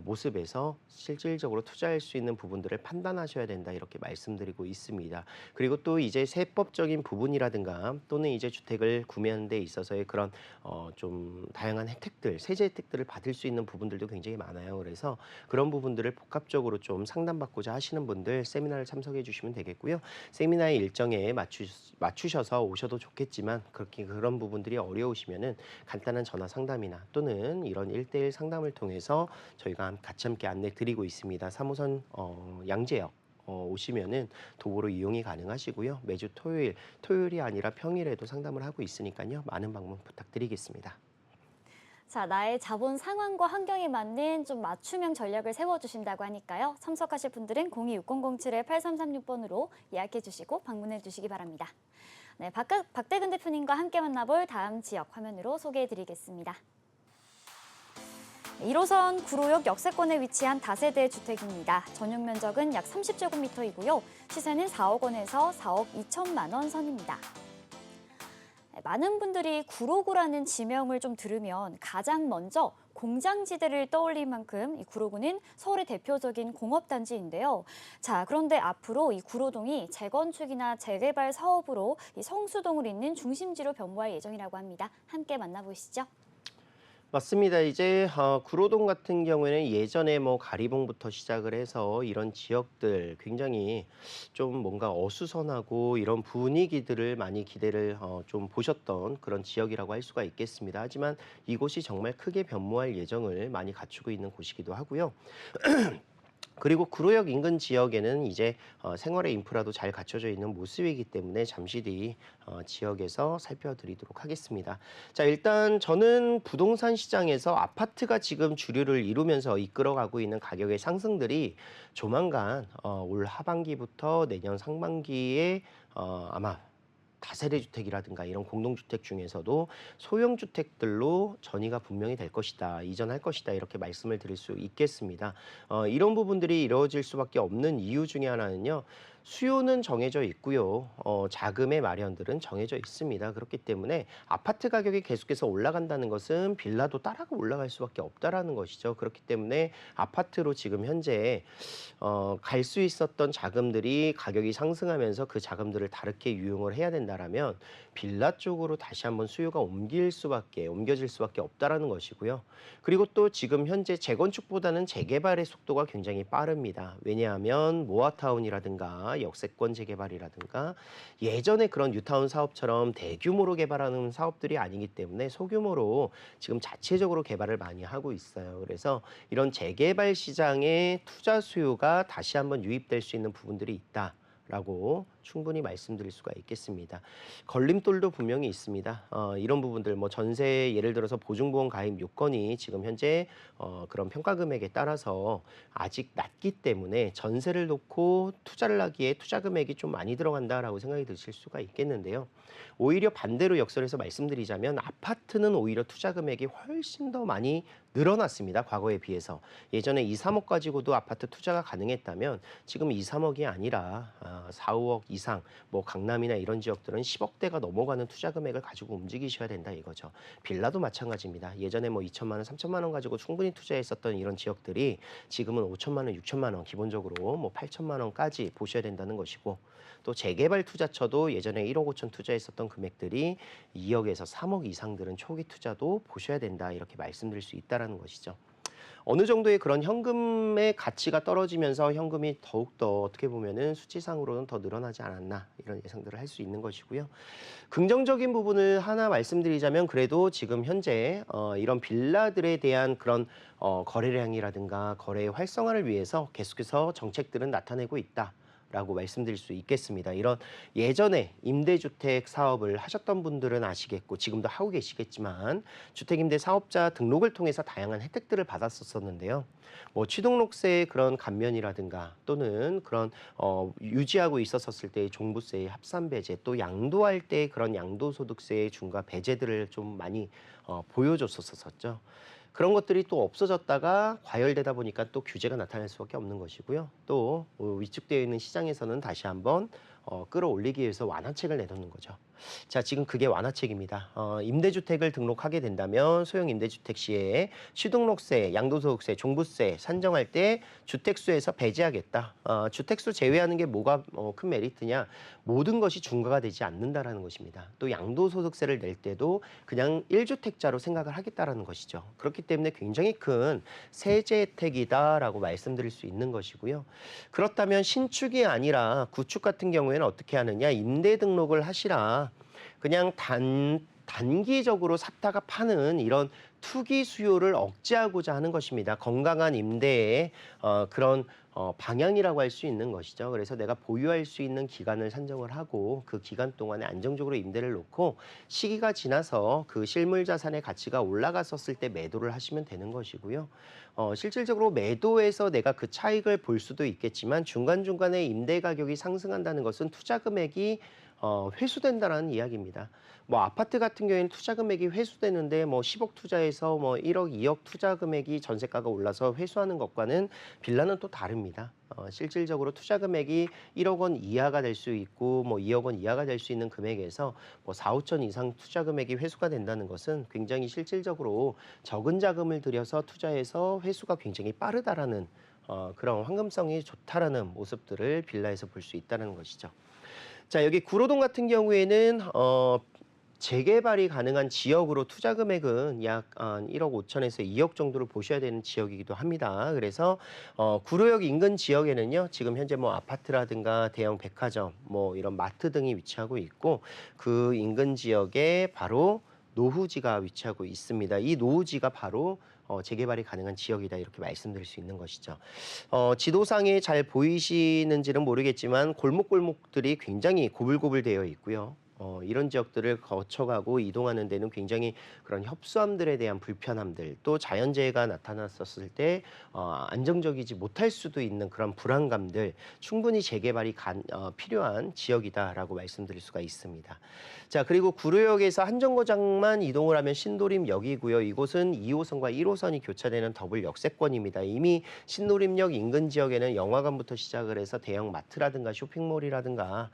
모습에서 실질적으로 투자할 수 있는 부분들을 판단하셔야 된다, 이렇게 말씀드리고 있습니다. 그리고 또 이제 세법적인 부분이라든가 또는 이제 주택을 구매하는 데 있어서의 그런 좀 다양한 혜택들, 세제 혜택들을 받을 수 있는 부분들도 굉장히 많아요. 그래서 그런 부분들을 복합적으로 좀 상담받고자 하시는 분들 세미나를 참석해 주시면 되겠고요. 세미나의 일정에 맞추셔서 오셔도 좋겠지만, 그렇게 그런 부분들이 어려우시면은 간단한 전화 상담이나 또는 이런 1대1 상담을 통해서 저희가 같이 함께 안내 드리고 있습니다. 3호선 양재역 오시면은 도보로 이용이 가능하시고요. 매주 토요일이 아니라 평일에도 상담을 하고 있으니까요. 많은 방문 부탁드리겠습니다. 자, 나의 자본 상황과 환경에 맞는 좀 맞춤형 전략을 세워주신다고 하니까요. 참석하실 분들은 026007-8336번으로 예약해 주시고 방문해 주시기 바랍니다. 네, 박대근 대표님과 함께 만나볼 다음 지역 화면으로 소개해 드리겠습니다. 1호선 구로역 역세권에 위치한 다세대 주택입니다. 전용 면적은 약 30제곱미터이고요. 시세는 4억 원에서 4억 2천만 원 선입니다. 많은 분들이 구로구라는 지명을 좀 들으면 가장 먼저 공장지대를 떠올릴 만큼 이 구로구는 서울의 대표적인 공업단지인데요. 자, 그런데 앞으로 이 구로동이 재건축이나 재개발 사업으로 이 성수동을 잇는 중심지로 변모할 예정이라고 합니다. 함께 만나보시죠. 맞습니다. 이제 구로동 같은 경우에는 예전에 뭐 가리봉부터 시작을 해서 이런 지역들 굉장히 좀 뭔가 어수선하고 이런 분위기들을 많이 기대를 좀 보셨던 그런 지역이라고 할 수가 있겠습니다. 하지만 이곳이 정말 크게 변모할 예정을 많이 갖추고 있는 곳이기도 하고요. 그리고 구로역 인근 지역에는 이제 생활의 인프라도 잘 갖춰져 있는 모습이기 때문에 잠시 뒤 지역에서 살펴드리도록 하겠습니다. 자, 일단 저는 부동산 시장에서 아파트가 지금 주류를 이루면서 이끌어가고 있는 가격의 상승들이 조만간 올 하반기부터 내년 상반기에 아마 다세대 주택이라든가 이런 공동주택 중에서도 소형 주택들로 전이가 분명히 될 것이다, 이전할 것이다, 이렇게 말씀을 드릴 수 있겠습니다. 이런 부분들이 이루어질 수밖에 없는 이유 중에 하나는요. 수요는 정해져 있고요. 자금의 마련들은 정해져 있습니다. 그렇기 때문에 아파트 가격이 계속해서 올라간다는 것은 빌라도 따라가 올라갈 수밖에 없다라는 것이죠. 그렇기 때문에 아파트로 지금 현재 갈 수 있었던 자금들이 가격이 상승하면서 그 자금들을 다르게 유용을 해야 된다라면 빌라 쪽으로 다시 한번 수요가 옮겨질 수밖에 없다라는 것이고요. 그리고 또 지금 현재 재건축보다는 재개발의 속도가 굉장히 빠릅니다. 왜냐하면 모아타운이라든가 역세권 재개발이라든가 예전에 그런 뉴타운 사업처럼 대규모로 개발하는 사업들이 아니기 때문에 소규모로 지금 자체적으로 개발을 많이 하고 있어요. 그래서 이런 재개발 시장에 투자 수요가 다시 한번 유입될 수 있는 부분들이 있다라고 충분히 말씀드릴 수가 있겠습니다. 걸림돌도 분명히 있습니다. 이런 부분들, 뭐 전세 예를 들어서 보증보험 가입 요건이 지금 현재 그런 평가 금액에 따라서 아직 낮기 때문에 전세를 놓고 투자를 하기에 투자 금액이 좀 많이 들어간다라고 생각이 드실 수가 있겠는데요. 오히려 반대로 역설해서 말씀드리자면 아파트는 오히려 투자 금액이 훨씬 더 많이 늘어났습니다. 과거에 비해서. 예전에 2, 3억 가지고도 아파트 투자가 가능했다면 지금 2, 3억이 아니라 4, 5억 이상, 뭐 강남이나 이런 지역들은 10억대가 넘어가는 투자 금액을 가지고 움직이셔야 된다 이거죠. 빌라도 마찬가지입니다. 예전에 뭐 2천만 원, 3천만 원 가지고 충분히 투자했었던 이런 지역들이 지금은 5천만 원, 6천만 원, 기본적으로 뭐 8천만 원까지 보셔야 된다는 것이고, 또 재개발 투자처도 예전에 1억 5천 투자했었던 금액들이 2억에서 3억 이상들은 초기 투자도 보셔야 된다, 이렇게 말씀드릴 수 있다라는 것이죠. 어느 정도의 그런 현금의 가치가 떨어지면서 현금이 더욱더 어떻게 보면은 수치상으로는 더 늘어나지 않았나 이런 예상들을 할 수 있는 것이고요. 긍정적인 부분을 하나 말씀드리자면 그래도 지금 현재 이런 빌라들에 대한 그런 거래량이라든가 거래의 활성화를 위해서 계속해서 정책들은 나타내고 있다. 라고 말씀드릴 수 있겠습니다. 이런 예전에 임대주택 사업을 하셨던 분들은 아시겠고 지금도 하고 계시겠지만 주택임대 사업자 등록을 통해서 다양한 혜택들을 받았었는데요. 뭐 취등록세의 그런 감면이라든가 또는 그런 유지하고 있었을 때의 종부세의 합산 배제 또 양도할 때 그런 양도소득세의 중과 배제들을 좀 많이 보여줬었었죠. 그런 것들이 또 없어졌다가 과열되다 보니까 또 규제가 나타날 수밖에 없는 것이고요. 또 위축되어 있는 시장에서는 다시 한번 끌어올리기 위해서 완화책을 내놓는 거죠. 자, 지금 그게 완화책입니다. 임대주택을 등록하게 된다면 소형 임대주택 시에 취등록세, 양도소득세, 종부세 산정할 때 주택수에서 배제하겠다. 주택수 제외하는 게 뭐가 큰 메리트냐? 모든 것이 중과가 되지 않는다라는 것입니다. 또 양도소득세를 낼 때도 그냥 1주택자로 생각을 하겠다라는 것이죠. 그렇기 때문에 굉장히 큰 세제 혜택이다라고 말씀드릴 수 있는 것이고요. 그렇다면 신축이 아니라 구축 같은 경우에는 어떻게 하느냐? 임대 등록을 하시라. 그냥 단기적으로 샀다가 파는 이런 투기 수요를 억제하고자 하는 것입니다. 건강한 임대의 그런 방향이라고 할 수 있는 것이죠. 그래서 내가 보유할 수 있는 기간을 산정을 하고 그 기간 동안에 안정적으로 임대를 놓고 시기가 지나서 그 실물 자산의 가치가 올라갔었을 때 매도를 하시면 되는 것이고요. 실질적으로 매도에서 내가 그 차익을 볼 수도 있겠지만 중간중간에 임대 가격이 상승한다는 것은 투자 금액이 회수된다라는 이야기입니다. 뭐 아파트 같은 경우에는 투자 금액이 회수되는데 뭐 10억 투자해서 뭐 1억, 2억 투자 금액이 전세가가 올라서 회수하는 것과는 빌라는 또 다릅니다. 실질적으로 투자 금액이 1억 원 이하가 될 수 있고 뭐 2억 원 이하가 될 수 있는 금액에서 뭐 4, 5천 이상 투자 금액이 회수가 된다는 것은 굉장히 실질적으로 적은 자금을 들여서 투자해서 회수가 굉장히 빠르다라는 그런 황금성이 좋다라는 모습들을 빌라에서 볼 수 있다는 것이죠. 자, 여기 구로동 같은 경우에는 재개발이 가능한 지역으로 투자 금액은 약 1억 5천에서 2억 정도를 보셔야 되는 지역이기도 합니다. 그래서 구로역 인근 지역에는요, 지금 현재 뭐 아파트라든가 대형 백화점, 뭐 이런 마트 등이 위치하고 있고 그 인근 지역에 바로 노후지가 위치하고 있습니다. 이 노후지가 바로 재개발이 가능한 지역이다 이렇게 말씀드릴 수 있는 것이죠. 지도상에 잘 보이시는지는 모르겠지만 골목골목들이 굉장히 고불고불 되어 있고요. 이런 지역들을 거쳐가고 이동하는 데는 굉장히 그런 협소함들에 대한 불편함들 또 자연재해가 나타났었을 때 안정적이지 못할 수도 있는 그런 불안감들 충분히 재개발이 필요한 지역이다라고 말씀드릴 수가 있습니다. 자, 그리고 구로역에서 한 정거장만 이동을 하면 신도림역이고요. 이곳은 2호선과 1호선이 교차되는 더블 역세권입니다. 이미 신도림역 인근 지역에는 영화관부터 시작을 해서 대형 마트라든가 쇼핑몰이라든가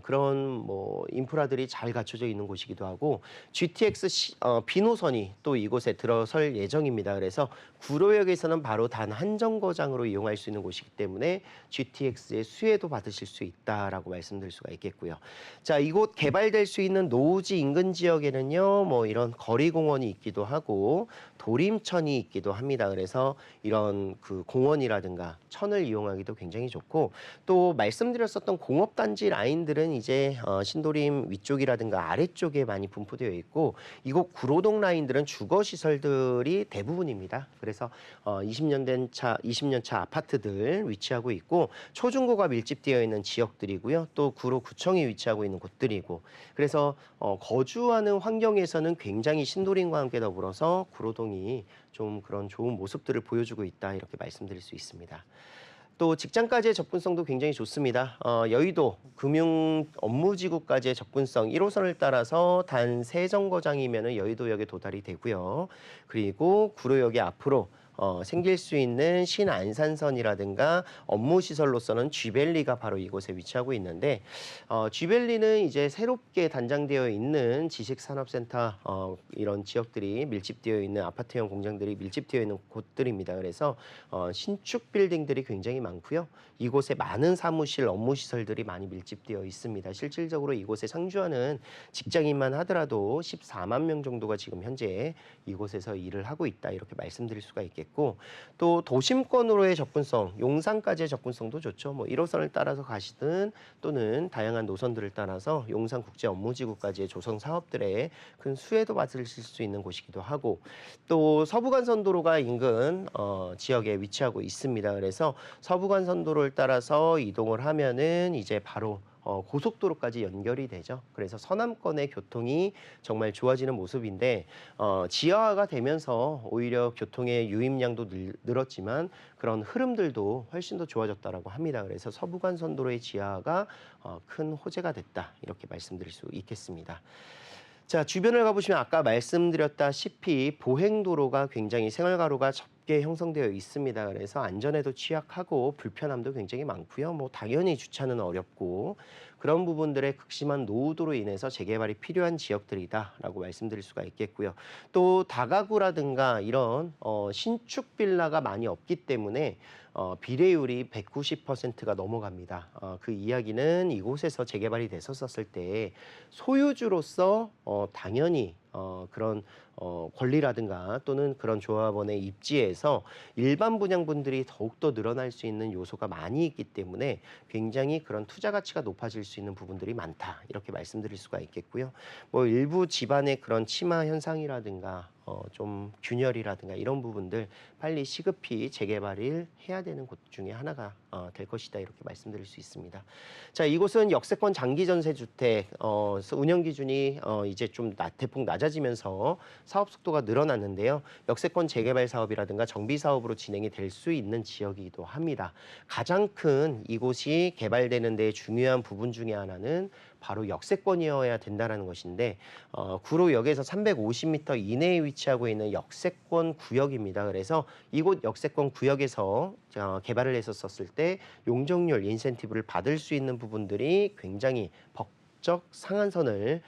그런 뭐 인프라들이 잘 갖춰져 있는 곳이기도 하고 GTX 비노선이 또 이곳에 들어설 예정입니다. 그래서 구로역에서는 바로 단 한 정거장으로 이용할 수 있는 곳이기 때문에 GTX의 수혜도 받으실 수 있다라고 말씀드릴 수가 있겠고요. 자, 이곳 개발될 수 있는 노후지 인근 지역에는요, 뭐 이런 거리공원이 있기도 하고 도림천이 있기도 합니다. 그래서 이런 그 공원이라든가 천을 이용하기도 굉장히 좋고 또 말씀드렸었던 공업단지 라인들은 이제 신도림 위쪽이라든가 아래쪽에 많이 분포되어 있고 이곳 구로동 라인들은 주거시설들이 대부분입니다. 그래서 20년 차 아파트들 위치하고 있고 초중고가 밀집되어 있는 지역들이고요. 또 구로구청이 위치하고 있는 곳들이고 그래서 거주하는 환경에서는 굉장히 신도림과 함께 더불어서 구로동이 좀 그런 좋은 모습들을 보여주고 있다 이렇게 말씀드릴 수 있습니다. 또 직장까지의 접근성도 굉장히 좋습니다. 여의도 금융 업무지구까지의 접근성 1호선을 따라서 단 3정거장이면 여의도역에 도달이 되고요. 그리고 구로역에 앞으로 생길 수 있는 신안산선이라든가 업무시설로서는 쥐밸리가 바로 이곳에 위치하고 있는데 쥐밸리는 이제 새롭게 단장되어 있는 지식산업센터 이런 지역들이 밀집되어 있는 아파트형 공장들이 밀집되어 있는 곳들입니다. 그래서 신축 빌딩들이 굉장히 많고요. 이곳에 많은 사무실, 업무시설들이 많이 밀집되어 있습니다. 실질적으로 이곳에 상주하는 직장인만 하더라도 14만 명 정도가 지금 현재 이곳에서 일을 하고 있다 이렇게 말씀드릴 수가 있겠고요. 있겠고 또 도심권으로의 접근성, 용산까지의 접근성도 좋죠. 뭐 1호선을 따라서 가시든 또는 다양한 노선들을 따라서 용산국제업무지구까지의 조성 사업들에 큰 수혜도 받으실 수 있는 곳이기도 하고 또 서부간선도로가 인근 지역에 위치하고 있습니다. 그래서 서부간선도로를 따라서 이동을 하면은 이제 바로 고속도로까지 연결이 되죠. 그래서 서남권의 교통이 정말 좋아지는 모습인데 지하화가 되면서 오히려 교통의 유입량도 늘었지만 그런 흐름들도 훨씬 더 좋아졌다라고 합니다. 그래서 서부간선도로의 지하화가 큰 호재가 됐다 이렇게 말씀드릴 수 있겠습니다. 자, 주변을 가보시면 아까 말씀드렸다시피 보행도로가 굉장히 생활가로가 좁게 형성되어 있습니다. 그래서 안전에도 취약하고 불편함도 굉장히 많고요. 뭐 당연히 주차는 어렵고 그런 부분들의 극심한 노후도로 인해서 재개발이 필요한 지역들이다라고 말씀드릴 수가 있겠고요. 또 다가구라든가 이런 신축 빌라가 많이 없기 때문에 비례율이 190%가 넘어갑니다. 그 이야기는 이곳에서 재개발이 됐었을 때 소유주로서 당연히 그런 권리라든가 또는 그런 조합원의 입지에서 일반 분양분들이 더욱더 늘어날 수 있는 요소가 많이 있기 때문에 굉장히 그런 투자 가치가 높아질 수 있는 부분들이 많다. 이렇게 말씀드릴 수가 있겠고요. 뭐 일부 집안의 그런 침하 현상이라든가 좀 균열이라든가 이런 부분들 빨리 시급히 재개발을 해야 되는 곳 중에 하나가 될 것이다 이렇게 말씀드릴 수 있습니다. 자, 이곳은 역세권 장기 전세 주택 운영 기준이 이제 좀 대폭 낮아지면서 사업 속도가 늘어났는데요. 역세권 재개발 사업이라든가 정비 사업으로 진행이 될 수 있는 지역이기도 합니다. 가장 큰 이곳이 개발되는 데 중요한 부분 중에 하나는 바로 역세권이어야 된다는 것인데 구로역에서 350m 이내에 위치하고 있는 역세권 구역입니다. 그래서 이곳 역세권 구역에서 개발을 했었을 때 용적률 인센티브를 받을 수 있는 부분들이 굉장히 법적 상한선을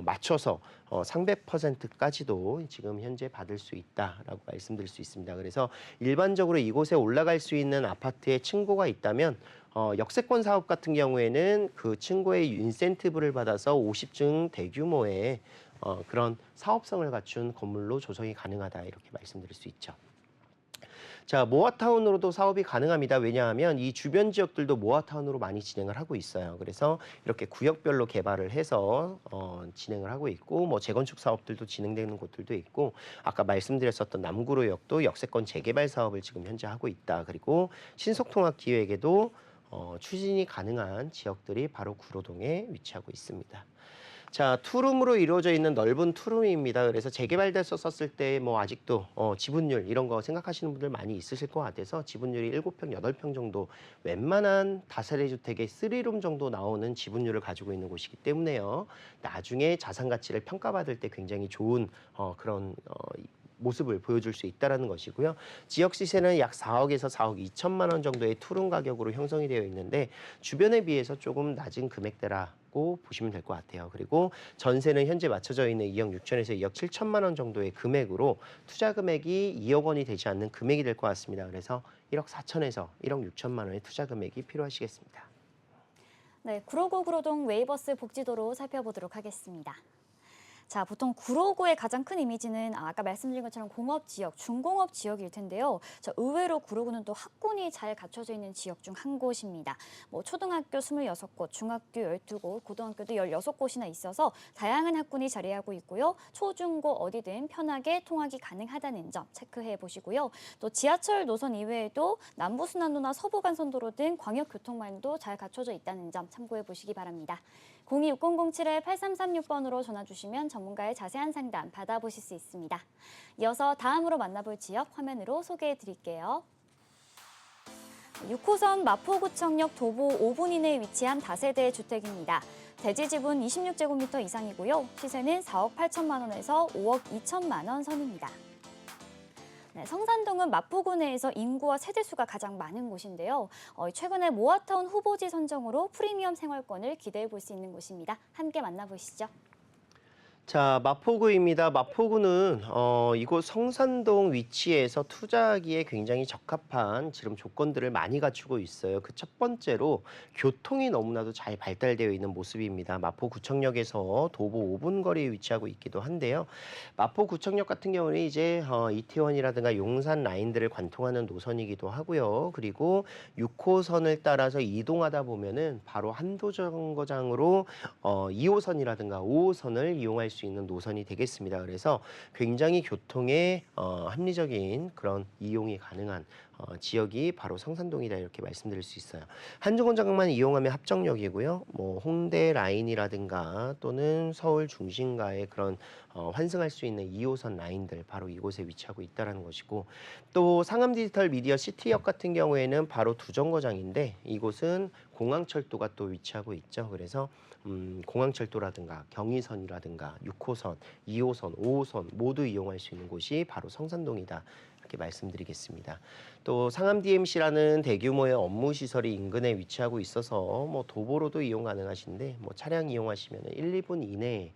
맞춰서 상백 %까지도 지금 현재 받을 수 있다라고 말씀드릴 수 있습니다. 그래서 일반적으로 이곳에 올라갈 수 있는 아파트의 층고가 있다면 역세권 사업 같은 경우에는 그 층고의 인센티브를 받아서 50층 대규모의 그런 사업성을 갖춘 건물로 조성이 가능하다 이렇게 말씀드릴 수 있죠. 자, 모아타운으로도 사업이 가능합니다. 왜냐하면 이 주변 지역들도 모아타운으로 많이 진행을 하고 있어요. 그래서 이렇게 구역별로 개발을 해서 진행을 하고 있고 뭐 재건축 사업들도 진행되는 곳들도 있고 아까 말씀드렸었던 남구로역도 역세권 재개발 사업을 지금 현재 하고 있다. 그리고 신속통합기획에도 추진이 가능한 지역들이 바로 구로동에 위치하고 있습니다. 자, 투룸으로 이루어져 있는 넓은 투룸입니다. 그래서 재개발됐었을 때 뭐 아직도 지분율 이런 거 생각하시는 분들 많이 있으실 것 같아서 지분율이 7평, 8평 정도 웬만한 다세대 주택의 3룸 정도 나오는 지분율을 가지고 있는 곳이기 때문에요. 나중에 자산 가치를 평가받을 때 굉장히 좋은 그런 모습을 보여줄 수 있다는 것이고요. 지역 시세는 약 4억에서 4억 2천만 원 정도의 투룸 가격으로 형성이 되어 있는데 주변에 비해서 조금 낮은 금액대라고 보시면 될 것 같아요. 그리고 전세는 현재 맞춰져 있는 2억 6천에서 2억 7천만 원 정도의 금액으로 투자 금액이 2억 원이 되지 않는 금액이 될 것 같습니다. 그래서 1억 4천에서 1억 6천만 원의 투자 금액이 필요하시겠습니다. 네, 구로구 구로동 웨이버스 복지도로 살펴보도록 하겠습니다. 자, 보통 구로구의 가장 큰 이미지는 아까 말씀드린 것처럼 공업지역, 중공업 지역일 텐데요. 자, 의외로 구로구는 또 학군이 잘 갖춰져 있는 지역 중 한 곳입니다. 뭐 초등학교 26곳, 중학교 12곳, 고등학교도 16곳이나 있어서 다양한 학군이 자리하고 있고요. 초, 중, 고 어디든 편하게 통학이 가능하다는 점 체크해 보시고요. 또 지하철 노선 이외에도 남부순환도나 서부간선도로 등 광역교통망도 잘 갖춰져 있다는 점 참고해 보시기 바랍니다. 026007-8336번으로 전화 주시면 전문가의 자세한 상담 받아보실 수 있습니다. 이어서 다음으로 만나볼 지역 화면으로 소개해 드릴게요. 6호선 마포구청역 도보 5분 이내에 위치한 다세대 주택입니다. 대지 지분 26제곱미터 이상이고요. 시세는 4억 8천만 원에서 5억 2천만 원 선입니다. 네, 성산동은 마포구 내에서 인구와 세대수가 가장 많은 곳인데요. 최근에 모아타운 후보지 선정으로 프리미엄 생활권을 기대해 볼 수 있는 곳입니다. 함께 만나보시죠. 자, 마포구입니다. 마포구는 이곳 성산동 위치에서 투자하기에 굉장히 적합한 지금 조건들을 많이 갖추고 있어요. 그 첫 번째로 교통이 너무나도 잘 발달되어 있는 모습입니다. 마포구청역에서 도보 5분 거리에 위치하고 있기도 한데요. 마포구청역 같은 경우는 이제 이태원이라든가 용산 라인들을 관통하는 노선이기도 하고요. 그리고 6호선을 따라서 이동하다 보면은 바로 한도정거장으로 2호선이라든가 5호선을 이용할 수 있는 노선이 되겠습니다. 그래서 굉장히 교통에 합리적인 그런 이용이 가능한 지역이 바로 성산동이다 이렇게 말씀드릴 수 있어요. 한정거장만 이용하면 합정역이고요. 뭐 홍대 라인이라든가 또는 서울 중심가의 그런 환승할 수 있는 2호선 라인들 바로 이곳에 위치하고 있다는 것이고 또 상암 디지털 미디어 시티역 같은 경우에는 바로 두 정거장인데 이곳은 공항철도가 또 위치하고 있죠. 그래서 공항철도라든가 경의선이라든가 6호선, 2호선, 5호선 모두 이용할 수 있는 곳이 바로 성산동이다. 이렇게 말씀드리겠습니다. 또 상암 DMC라는 대규모의 업무 시설이 인근에 위치하고 있어서 뭐 도보로도 이용 가능하신데 뭐 차량 이용하시면 1, 2분 이내에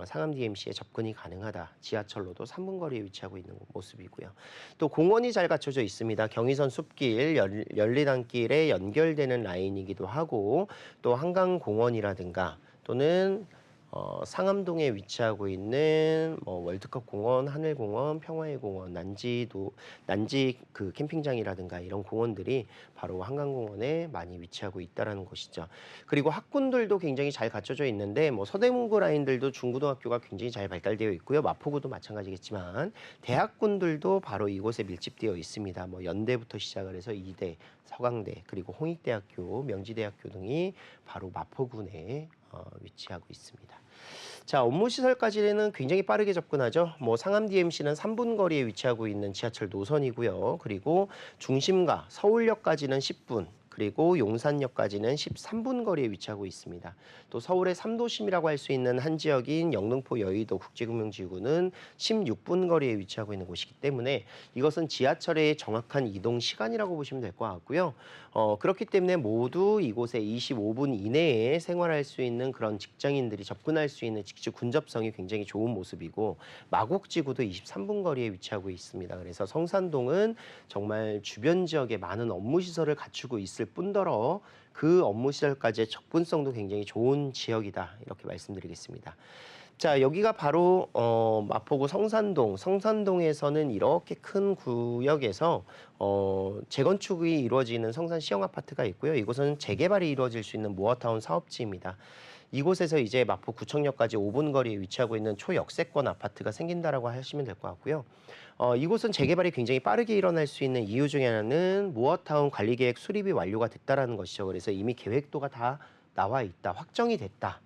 상암 DMC에 접근이 가능하다. 지하철로도 3분 거리에 위치하고 있는 모습이고요. 또 공원이 잘 갖춰져 있습니다. 경의선 숲길, 연리단길에 연결되는 라인이기도 하고 또 한강공원이라든가 또는 상암동에 위치하고 있는 뭐 월드컵 공원, 하늘공원, 평화의 공원, 난지 그 캠핑장이라든가 이런 공원들이 바로 한강공원에 많이 위치하고 있다라는 것이죠. 그리고 학군들도 굉장히 잘 갖춰져 있는데 뭐 서대문구 라인들도 중고등학교가 굉장히 잘 발달되어 있고요. 마포구도 마찬가지겠지만 대학군들도 바로 이곳에 밀집되어 있습니다. 뭐 연대부터 시작을 해서 이대, 서강대, 그리고 홍익대학교, 명지대학교 등이 바로 마포군에 위치하고 있습니다. 자, 업무 시설까지는 굉장히 빠르게 접근하죠. 뭐 상암 DMC는 3분 거리에 위치하고 있는 지하철 노선이고요. 그리고 중심가 서울역까지는 10분, 그리고 용산역까지는 13분 거리에 위치하고 있습니다. 또 서울의 3도심이라고 할 수 있는 한 지역인 영등포 여의도 국제금융지구는 16분 거리에 위치하고 있는 곳이기 때문에 이것은 지하철의 정확한 이동 시간이라고 보시면 될 것 같고요. 그렇기 때문에 모두 이곳에 25분 이내에 생활할 수 있는 그런 직장인들이 접근할 수 있는 직주 근접성이 굉장히 좋은 모습이고 마곡지구도 23분 거리에 위치하고 있습니다. 그래서 성산동은 정말 주변 지역에 많은 업무 시설을 갖추고 있을 뿐더러 그 업무 시설까지의 접근성도 굉장히 좋은 지역이다 이렇게 말씀드리겠습니다. 자, 여기가 바로 마포구 성산동에서는 이렇게 큰 구역에서 재건축이 이루어지는 성산 시형 아파트가 있고요. 이곳은 재개발이 이루어질 수 있는 모어타운 사업지입니다. 이곳에서 이제 마포구청역까지 5분 거리에 위치하고 있는 초역세권 아파트가 생긴다라고 하시면 될 것 같고요. 이곳은 재개발이 굉장히 빠르게 일어날 수 있는 이유 중에 하나는 모어타운 관리계획 수립이 완료가 됐다라는 것이죠. 그래서 이미 계획도가 다 나와 있다, 확정이 됐다.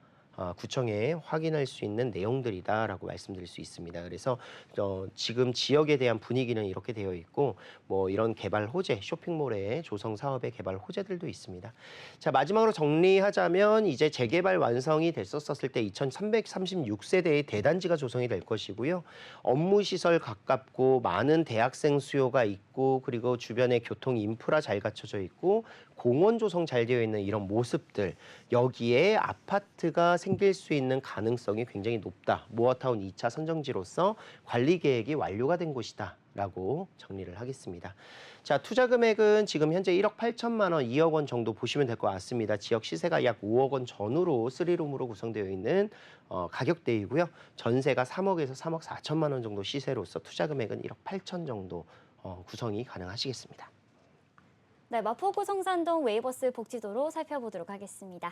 구청에 확인할 수 있는 내용들이다라고 말씀드릴 수 있습니다. 그래서 지금 지역에 대한 분위기는 이렇게 되어 있고 뭐 이런 개발 호재, 쇼핑몰의 조성 사업의 개발 호재들도 있습니다. 자, 마지막으로 정리하자면 이제 재개발 완성이 됐었을 때 2,336세대의 대단지가 조성이 될 것이고요. 업무 시설 가깝고 많은 대학생 수요가 있고 그리고 주변에 교통 인프라 잘 갖춰져 있고 공원 조성 잘 되어 있는 이런 모습들, 여기에 아파트가 생길 수 있는 가능성이 굉장히 높다. 모어타운 2차 선정지로서 관리 계획이 완료가 된 곳이다 라고 정리를 하겠습니다. 자, 투자 금액은 지금 현재 1억 8천만 원, 2억 원 정도 보시면 될 것 같습니다. 지역 시세가 약 5억 원 전후로 3룸으로 구성되어 있는 가격대이고요. 전세가 3억에서 3억 4천만 원 정도 시세로서 투자 금액은 1억 8천 정도 구성이 가능하시겠습니다. 네, 마포구 성산동 웨이버스 복지도로 살펴보도록 하겠습니다.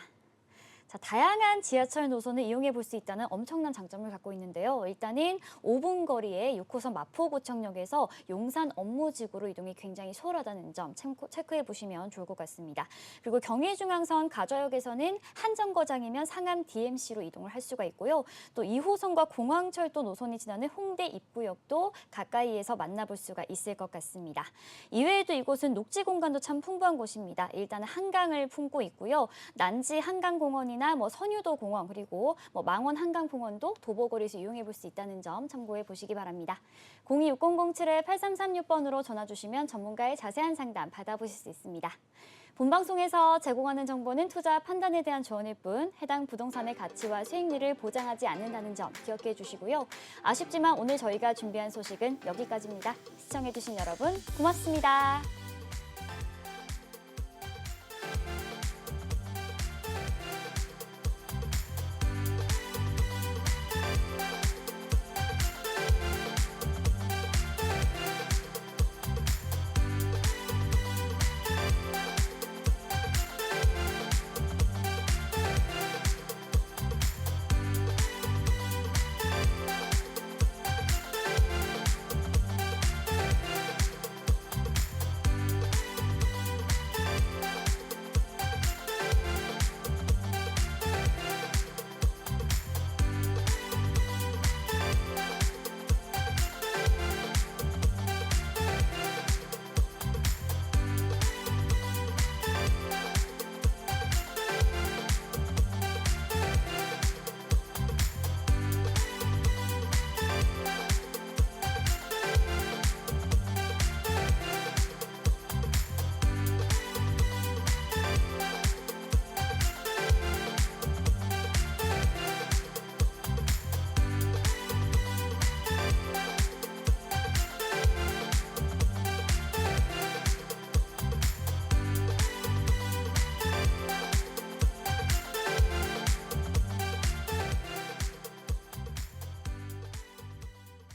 자, 다양한 지하철 노선을 이용해 볼 수 있다는 엄청난 장점을 갖고 있는데요. 일단은 5분 거리에 6호선 마포구청역에서 용산 업무지구로 이동이 굉장히 수월하다는 점 체크해 보시면 좋을 것 같습니다. 그리고 경의중앙선 가좌역에서는 한정거장이면 상암 DMC로 이동을 할 수가 있고요. 또 2호선과 공항철도 노선이 지나는 홍대 입구역도 가까이에서 만나볼 수가 있을 것 같습니다. 이외에도 이곳은 녹지 공간도 참 풍부한 곳입니다. 일단은 한강을 품고 있고요. 난지 한강공원이나 공원이나 선유도 공원 그리고 망원 한강공원도 도보거리에서 이용해 볼 수 있다는 점 참고해 보시기 바랍니다. 026007-8336번으로 전화 주시면 전문가의 자세한 상담 받아보실 수 있습니다. 본방송에서 제공하는 정보는 투자 판단에 대한 조언일 뿐 해당 부동산의 가치와 수익률을 보장하지 않는다는 점 기억해 주시고요. 아쉽지만 오늘 저희가 준비한 소식은 여기까지입니다. 시청해 주신 여러분 고맙습니다.